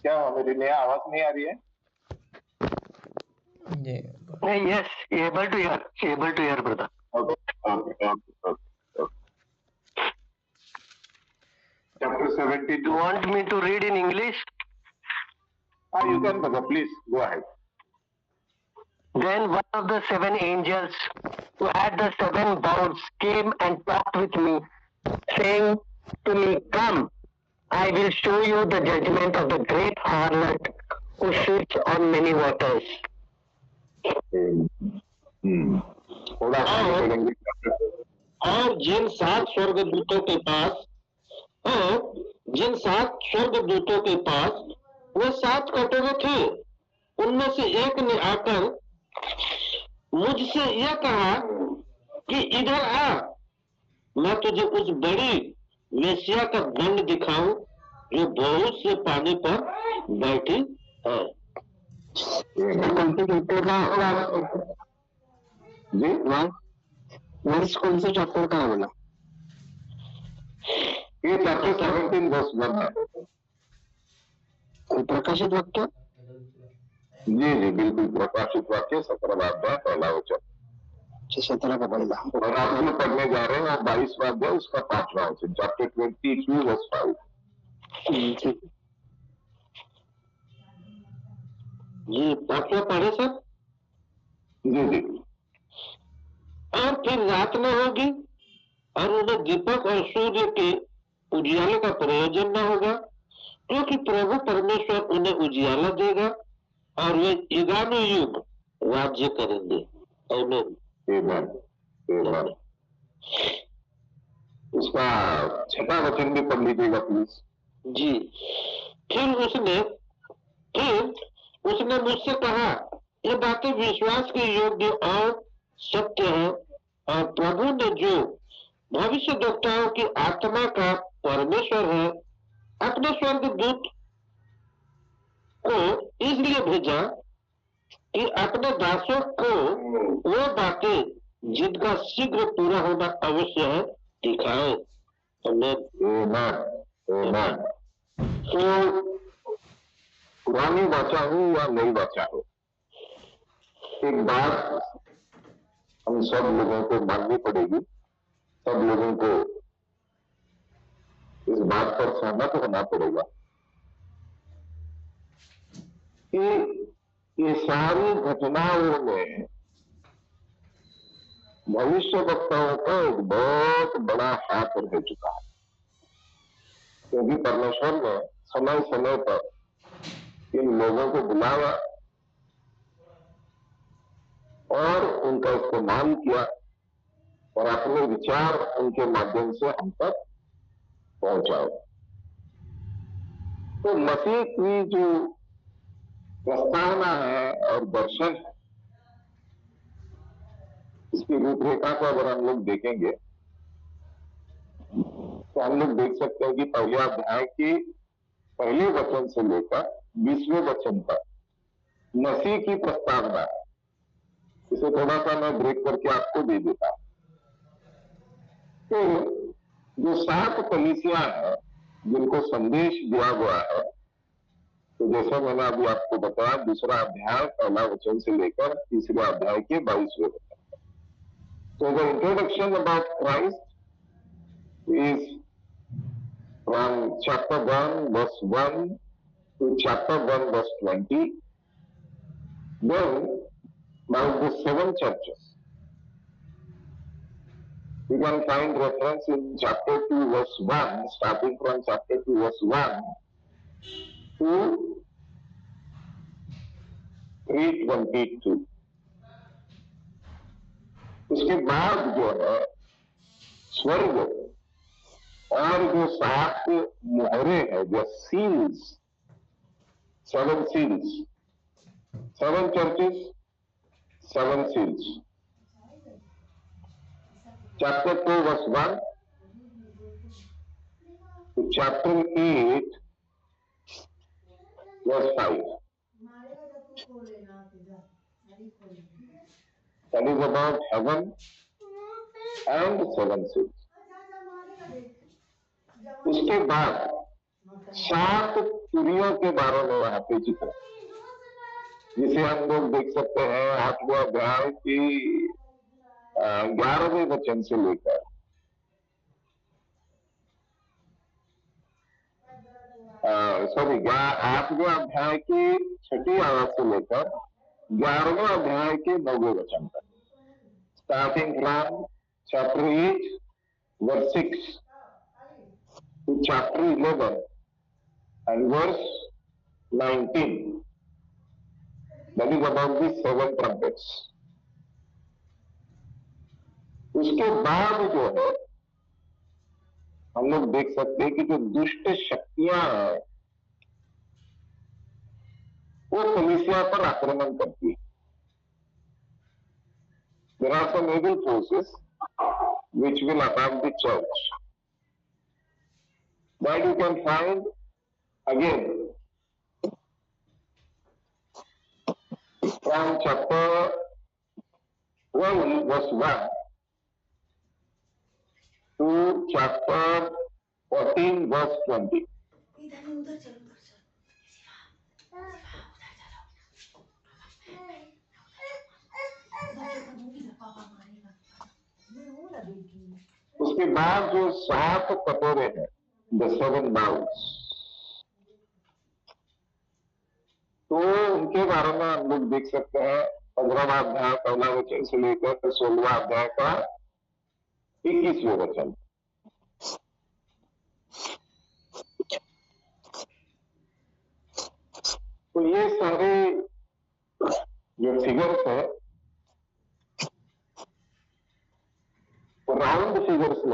क्या मेरी नया आवाज नहीं आ रही है? नहीं, yes, able to hear, brother. Okay. Chapter 17. You want me to read in English? You can, brother. Please go ahead. Then one of the 7 angels who had the 7 bowls came and talked with me, saying to me, "Come, I will show you the judgment of the great harlot who sits on many waters." थोड़ा आगे बढ़ेंगे। और जिन 7 स्वर्गदूतों के पास वो 7 कटोरे थे, उनमें से एक ने आकर मुझसे यह कहा कि इधर आ, मैं तुझे उस बड़ी वेश्या का दंड दिखाऊं जो बहुत से पानी पर बैठी है। जी, वर्ष कौन से चैप्टर का है बोला? ये चैप्टर 17 वर्स 1 है। प्रकाशित वाक्य? जी, बिल्कुल प्रकाशित वाक्य 17वां अध्याय पहला वचन। 17 का पहला। और आप जो पढ़ने जा रहे हैं 22वां अध्याय उसका 5वां वचन, चैप्टर 22 वर्स 5। जी, 5वां पढ़े सर? जी। और फिर रात में होगी और उन्हें दीपक और सूर्य के उजियाले का प्रयोजन न होगा, क्योंकि प्रभु परमेश्वर उन्हें उजियाला देगा और वे युगानुयुग राज्य करेंगे। आमीन। आमीन, आमीन। उसका 6वां वचन भी पढ़ लीजिएगा प्लीज। जी। फिर उसने मुझसे कहा, ये बातें विश्वास के योग्य और सत्य है, और प्रभु ने जो भविष्यद्वक्ताओं की आत्मा का परमेश्वर है, अपने स्वर्गदूत को इसलिए भेजा कि अपने दासों को वो बातें जिनका शीघ्र पूरा होना आवश्यक है दिखाए। आमीन, आमीन। तो पुरानी वाचा हो या नई वाचा हो, एक बात हम सब लोगों को माननी पड़ेगी, सब लोगों को इस बात पर सहमत होना पड़ेगा कि ये सारी घटनाओं में भविष्य वक्ताओं का एक बहुत बड़ा हाथ रह चुका है, क्योंकि परमेश्वर ने समय समय पर इन लोगों को बुलाया और उनका इस्तेमाल किया और अपने विचार उनके माध्यम से हम तक पहुंचाए। तो मसीह की जो प्रस्तावना है और दर्शन है, इसकी रूपरेखा को अगर हम लोग देखेंगे तो हम लोग देख सकते हैं कि पहले अध्याय के पहले वचन से लेकर 20वें वचन तक मसीह की प्रस्तावना है। इसे थोड़ा सा मैं ब्रेक करके आपको दे देता। तो जो 7 कलीसियां हैं जिनको संदेश दिया गया है, तो जैसा मैंने अभी आपको बताया, दूसरा अध्याय पहला वचन से लेकर तीसरे अध्याय के 22वें वचन। So the introduction about Christ is from chapter 1 verse 1 to chapter 1 verse 20. Then about the 7 churches, you can find reference in chapter 2 verse 1, starting from chapter 2 verse 1 to 3:22. उसके बाद जो है स्वर्ग और जो 7 मोहरे हैं, जो seals, 7 seals, 7 churches, 7 seals. Chapter 2 verse 1 to chapter 8 verse 5. That is about heaven and 7 seals. उसके बाद 7 तुरियों के बारे में वहां पे जिक्र, जिसे हम लोग देख सकते हैं 8वां अध्याय की 11वें वचन से लेकर 8वें अध्याय की 6वीं आयत से लेकर 11वें अध्याय के 9वें वचन तक, starting from chapter 8 verse 6 to chapter 11 and verse 19. That is about the 7 trumpets. उसके बाद जो है हम लोग देख सकते हैं कि जो दुष्ट शक्तियां हैं वो कलीसिया पर आक्रमण करती है। There are some evil forces which will attack the church. That you can find again from chapter 12 verse 1 to chapter 14 verse 20. उसके बाद जो 7 कटोरे हैं, the 7 bowls, तो उनके बारे में हम लोग देख सकते हैं 15वां अध्याय पहला वचन से लेकर 16वां अध्याय का 21वें वचन। तो ये सारे जो फिगर्स है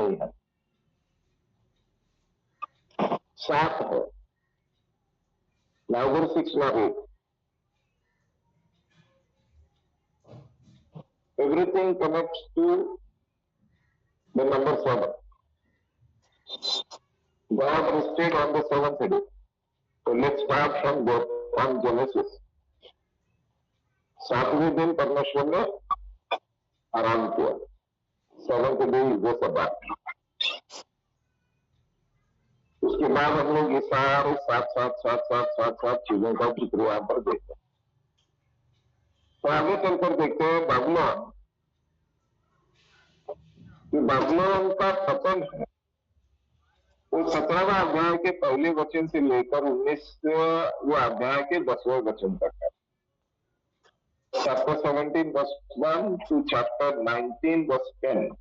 नहीं है, 7 है, neither 6 nor 8. Everything connects to the number 7. God rested on the 7th day. So let's start from there, from Genesis. 7वें दिन परमेश्वर ने आराम किया. 7th day is the Sabbath. उसके बाद हम लोग ये सारे सात चीजों का चित्र यहाँ पर देखते हैं. तो आगे चलकर देखते हैं बाबुलोन. बाबुलोन का पतन है वो 17वां अध्याय के पहले वचन से लेकर 19वें अध्याय के 10वें वचन तक है. Chapter 17 verse 1 to chapter 19 verse 10.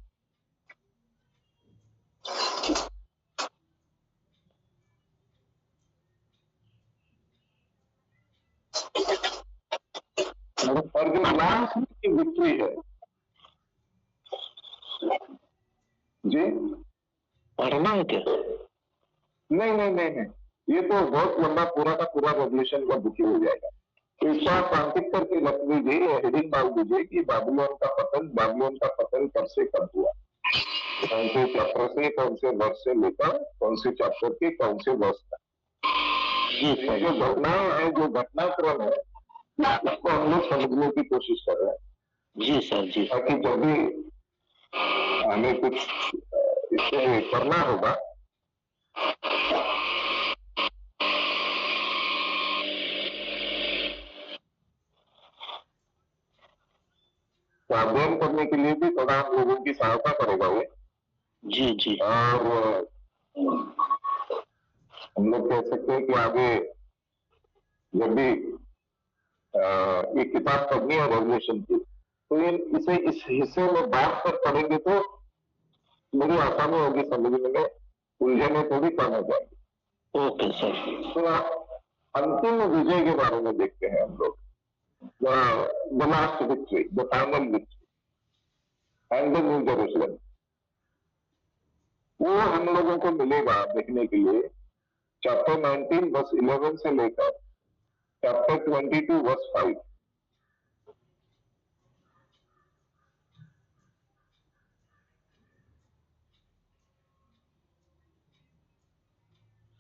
और जो लास्ट की विक्ट्री है जी, पढ़ना है क्या? नहीं, ये तो बहुत लंबा पूरा का पूरा रेवल्यूशन का बुक हो जाएगा. तो इसका सांकेत करके रख दीजिए, हेडिंग डाल दीजिए कि बाबुलोन का पतन कब से कब हुआ, कौन से चैप्टर से, कौन से वर्ष से लेकर कौन से चैप्टर के कौन से वर्ष तक. ये जो घटनाएं हैं, जो घटनाक्रम है, उसको हम लोग समझने की कोशिश कर रहे हैं. जी सर जी. ताकि जब भी हमें कुछ इससे करना होगा तो अध्ययन करने के लिए भी थोड़ा हम लोगों की सहायता करेगा ये. जी. और हम लोग कह सकते हैं कि आगे जब भी ये किताब पढ़नी है रेवल्यूशन की, तो इसे इस हिस्से में बात कर पढ़ेंगे तो मेरी आसानी होगी समझने में, उलझने थोड़ी कम हो जाएगी. Okay sir. तो अंतिम विजय के बारे में देखते हैं हम लोग. The last victory, the final victory and the new Jerusalem, वो हम लोगों को मिलेगा देखने के लिए चैप्टर 19 वर्स 11 से लेकर चैप्टर 22 वर्स 5.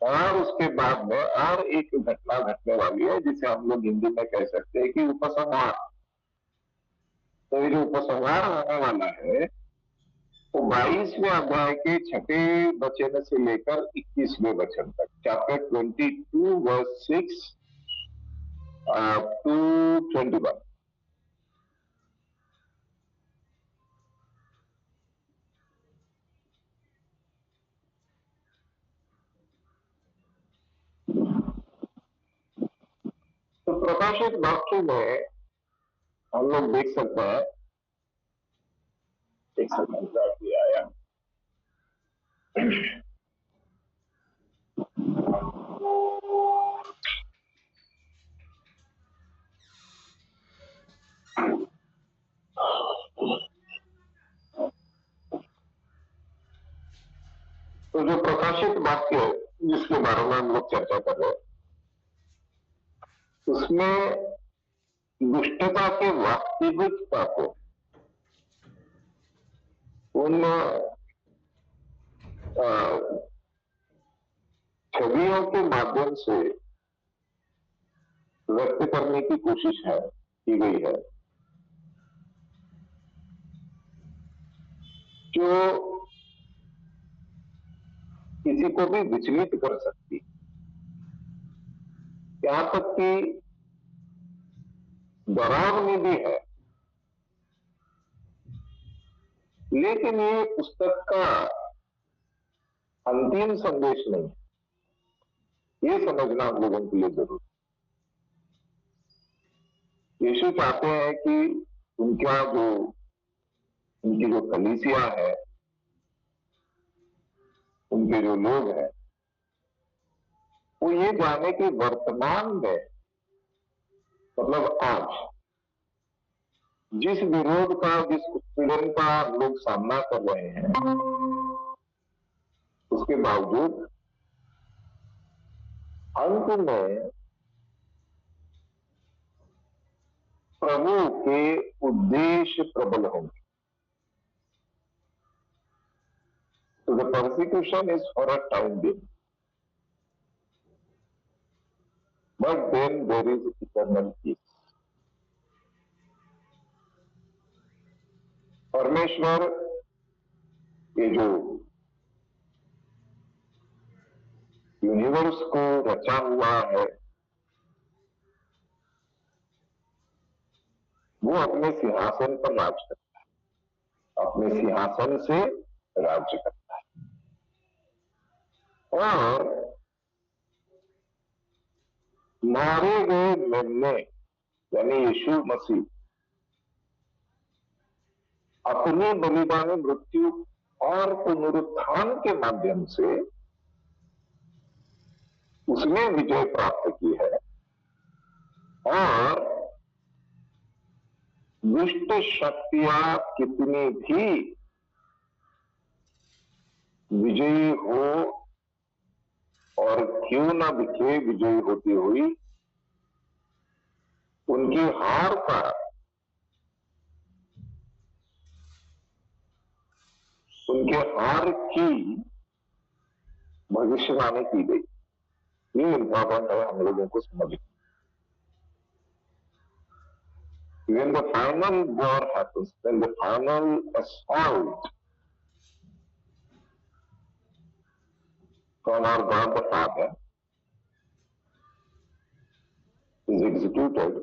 और उसके बाद में और एक घटना घटने वाली है जिसे हम लोग हिंदी में कह सकते हैं कि उपसंहार. तो ये जो उपसंहार होने वाला है वो 22वें अध्याय के 6वें वचन से लेकर 21वें वचन तक, चैप्टर 22 वर्स 6 टू 21. तो प्रकाशित वाक्य में हम लोग देख सकते हैं, एक सेकंड भी आया. तो जो प्रकाशित वाक्य जिसके बारे में हम लोग चर्चा कर रहे हैं, उसमें दुष्टता के वास्तविकता को उन छवियों के माध्यम से व्यक्त करने की कोशिश की गई है, जो किसी को भी विचलित कर सकती, यहां तक कि डरावनी भी है. लेकिन ये पुस्तक का अंतिम संदेश नहीं, ये समझना हम लोगों के लिए जरूरी. यीशु चाहते हैं कि उनकी जो कलीसिया है, उनके जो लोग हैं, वो ये जाने कि वर्तमान में, मतलब आज जिस विरोध का, जिस उत्पीड़न का लोग सामना कर रहे हैं, उसके बावजूद अंत में प्रभु के उद्देश्य प्रबल होंगे। तो the persecution is for a time being, but then there is eternal peace. परमेश्वर ये जो यूनिवर्स को रचा हुआ है वो अपने सिंहासन पर राज करता है, अपने सिंहासन से राज्य करता है। और मारे गए मेमने यानी यीशु मसीह अपनी बलिदानी मृत्यु और पुनरुत्थान के माध्यम से उसने विजय प्राप्त की है और दुष्ट शक्तियां कितनी भी विजयी हो और क्यों ना दिखे विजयी होती हुई, उनकी हार का उनके हार की भविष्यवाणी की गई। ये इंपॉर्टेंट है हम लोगों को समझना। When the final war happens, when the final assault from our God the Father is executed,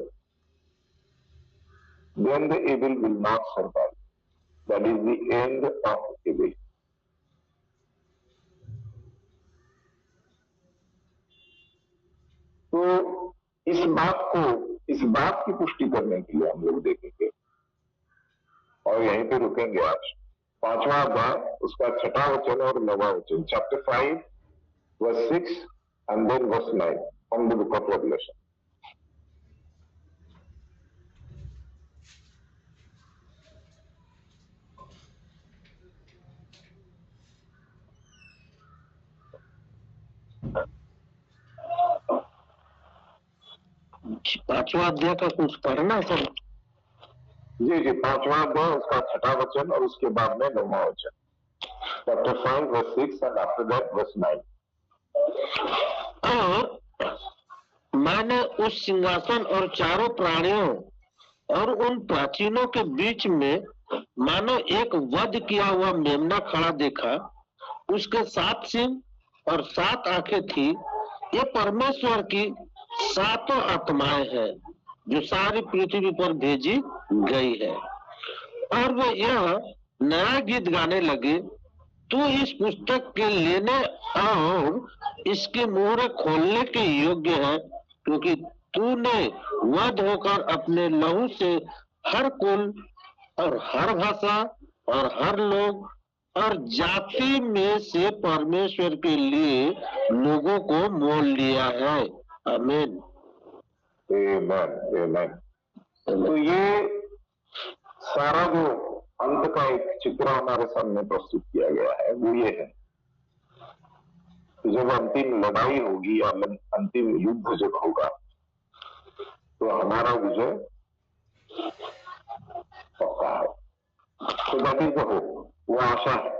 then the evil will not survive. That is the end of evil. तो इस बात की पुष्टि करने के लिए हम लोग देखेंगे और यहीं पे रुकेंगे आज। 5वां अध्याय उसका 6वां वचन और 9वां वचन, chapter 5 verse 6 and then verse 9 from the book of Revelation. पांचवा अध्याय का कुछ पढ़ना है सर? जी 5वां अध्याय उसका 6वां वचन और उसके बाद में 9वां वचन, chapter 5 verse 6 and after that verse 9. और मैंने उस सिंहासन और चारों प्राणियों और उन प्राचीनों के बीच में मानो एक वध किया हुआ मेमना खड़ा देखा। उसके 7 सिंह और 7 आंखें थी। ये परमेश्वर की 7 आत्माएं हैं जो सारी पृथ्वी पर भेजी गई है। और वो यह नया गीत गाने लगे, तू इस पुस्तक के लेने और इसके मोहर खोलने के योग्य है, क्योंकि तूने वध होकर अपने लहू से हर कुल और हर भाषा और हर लोग और जाति में से परमेश्वर के लिए लोगों को मोल लिया है। आमीन। आमीन। तो ये सारा जो अंत का एक चित्र हमारे सामने प्रस्तुत किया गया है वो ये है कि जब अंतिम लड़ाई होगी या अंतिम युद्ध जब होगा तो हमारा विजय पक्का है। तो दैट इज द होप, वो आशा है।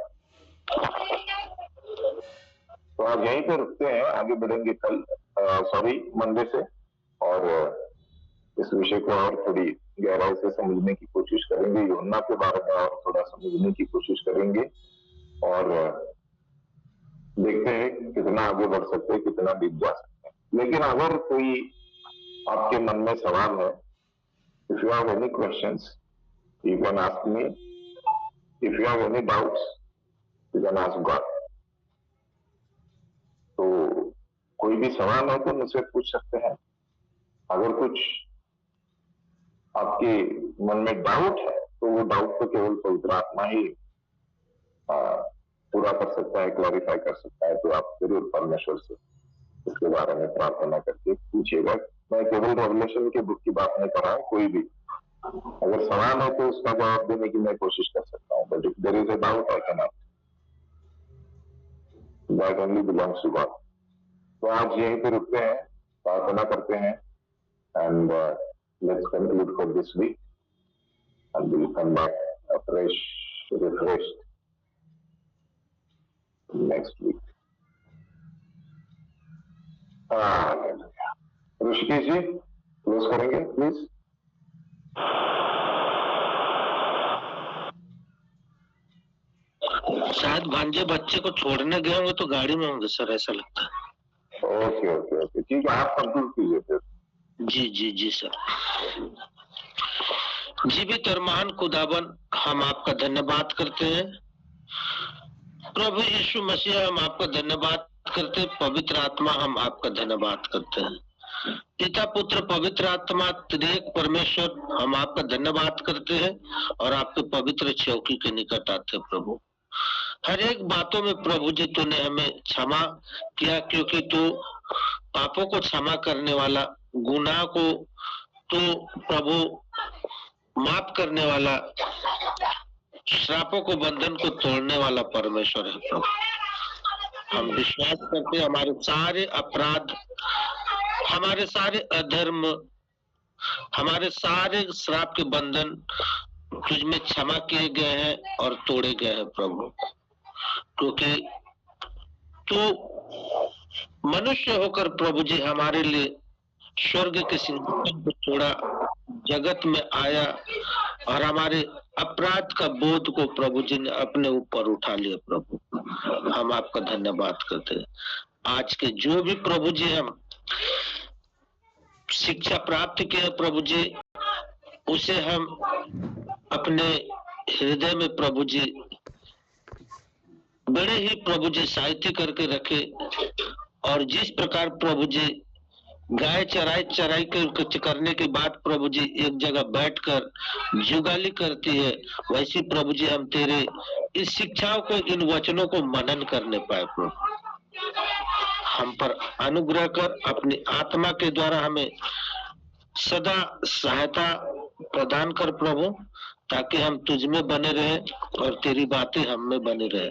तो आज यहीं पे रुकते हैं, आगे बढ़ेंगे कल मंडे से और इस विषय को और थोड़ी गहराई से समझने की कोशिश करेंगे। यूहन्ना के बारे में और थोड़ा समझने की कोशिश करेंगे और देखते हैं कितना आगे बढ़ सकते हैं, कितना डीप जा सकते हैं। लेकिन अगर कोई आपके मन में सवाल है, if you have any questions you can ask me, if you have any doubts you can ask God. तो कोई भी सवाल हो तो मुझसे पूछ सकते हैं। अगर कुछ आपके मन में डाउट है तो वो डाउट को केवल पवित्र आत्मा ही पूरा कर सकता है, क्लैरिफाई कर सकता है। तो आप जरूर परमेश्वर से इसके बारे में प्रार्थना करके पूछिएगा। मैं केवल रेवलेशन के बुक की बात नहीं कर रहा हूँ, कोई भी अगर सवाल है तो उसका जवाब देने की मैं कोशिश कर सकता हूँ, but if there is a doubt I can ask. That only belongs to God. तो आज यहीं पे रुकते हैं, प्रार्थना करते हैं, and let's conclude for this week, and we'll come back fresh, refreshed next week. Rishikesh ji close करेंगे प्लीज. शायद भांजे बच्चे को छोड़ने गए होंगे तो गाड़ी में होंगे सर, ऐसा लगता है. ओके ओके ओके ठीक है, आप कंक्लूड कीजिए फिर. जी जी जी सर. जीवित और महान खुदावन, हम आपका धन्यवाद करते हैं. प्रभु यीशु मसीह, हम आपका धन्यवाद करते हैं. पवित्र आत्मा, हम आपका धन्यवाद करते हैं. पिता पुत्र पवित्र आत्मा त्रिएक परमेश्वर, हम आपका धन्यवाद करते हैं और आपके पवित्र चौकी के निकट आते हैं. प्रभु हर एक बातों में प्रभु जी तूने हमें क्षमा किया, क्योंकि तू पापों को क्षमा करने वाला, गुनाह को तू प्रभु माफ करने वाला, श्रापों को बंधन को तोड़ने वाला परमेश्वर है. प्रभु हम विश्वास करते हैं हमारे सारे अपराध, हमारे सारे अधर्म, हमारे सारे श्राप के बंधन तुझ में क्षमा किए गए हैं और तोड़े गए हैं प्रभु. क्योंकि तू मनुष्य होकर प्रभु जी हमारे लिए स्वर्ग के सिंहासन को छोड़ा, जगत में आया और हमारे अपराध का बोध को प्रभु जी ने अपने ऊपर उठा लिया. प्रभु हम आपका धन्यवाद करते हैं. आज के जो भी प्रभु जी हम शिक्षा प्राप्त किए प्रभु जी, उसे हम अपने हृदय में प्रभु जी बड़े ही प्रभु जी साहित्य करके रखे. और जिस प्रकार प्रभु जी गाय चराई करने के बाद प्रभु जी एक जगह बैठकर जुगाली करती है, वैसी प्रभु जी हम तेरे इस शिक्षाओं को, इन वचनों को मनन करने पाए. प्रभु हम पर अनुग्रह कर, अपनी आत्मा के द्वारा हमें सदा सहायता प्रदान कर प्रभु, ताकि हम तुझ में बने रहे और तेरी बातें हम में बने रहे,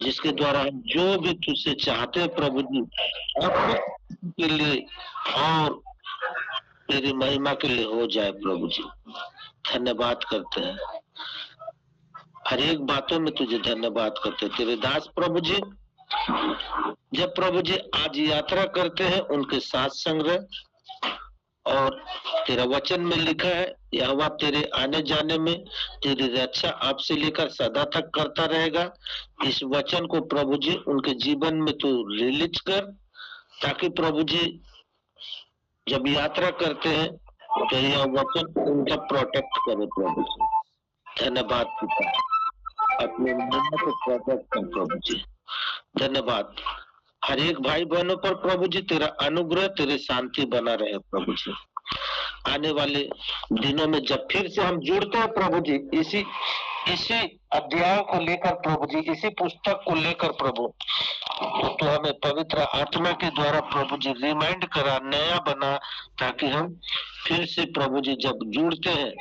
जिसके द्वारा हम जो भी तुझसे चाहते हैं प्रभु जी अपने के लिए और तेरी महिमा के लिए हो जाए. प्रभु जी धन्यवाद करते हैं, हर एक बातों में तुझे धन्यवाद करते हैं. तेरे दास प्रभु जी जब प्रभु जी आज यात्रा करते हैं, उनके साथ संग रह. और तेरा वचन में लिखा है, यहोवा तेरे आने जाने में तेरी रक्षा आपसे लेकर सदा तक करता रहेगा. इस वचन को प्रभु जी उनके जीवन में तू रिलीज कर, ताकि प्रभु जी जब यात्रा करते हैं तो यह वचन उनका प्रोटेक्ट करे. प्रभु जी धन्यवाद पिता, अपने महिमा को प्रोटेक्ट कर प्रभु जी. धन्यवाद. हर एक भाई बहनों पर प्रभु जी तेरा अनुग्रह, तेरी शांति बना रहे प्रभु जी. आने वाले दिनों में जब फिर से हम जुड़ते हैं प्रभु जी, इसी अध्याय को लेकर प्रभु जी, इसी पुस्तक को लेकर प्रभु, तो हमें पवित्र आत्मा के द्वारा प्रभु जी रिमाइंड करा, नया बना, ताकि हम फिर से प्रभु जी जब जुड़ते हैं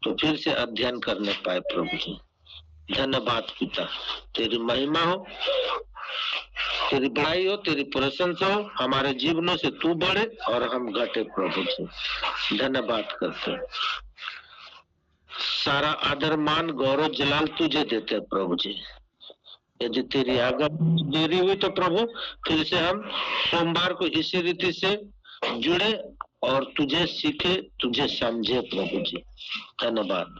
तो फिर से अध्ययन करने पाए. प्रभु जी धन्यवाद पिता, तेरी महिमा हो, तेरी बड़ाई हो, तेरी प्रशंसा हो. हमारे जीवनों से तू बढ़े और हम घटे प्रभु जी. धन्यवाद करते हैं. सारा आदर मान गौरव जलाल तुझे देते हैं प्रभु जी. यदि तेरी आज्ञा देरी हुई तो प्रभु फिर से हम सोमवार को इसी रीति से जुड़े और तुझे सीखे, तुझे समझे प्रभु जी. धन्यवाद.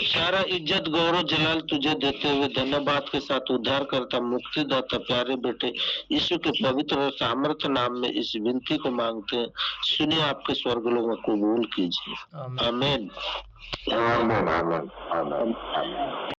सारा इज्जत गौरव जलाल तुझे देते हुए धन्यवाद के साथ उद्धार करता, मुक्तिदाता प्यारे बेटे यीशु के पवित्र और सामर्थ्य नाम में इस विनती को मांगते हैं. सुनिए, आपके स्वर्गलोक में कबूल कीजिए. आमीन. आमीन आमीन आमीन आमीन.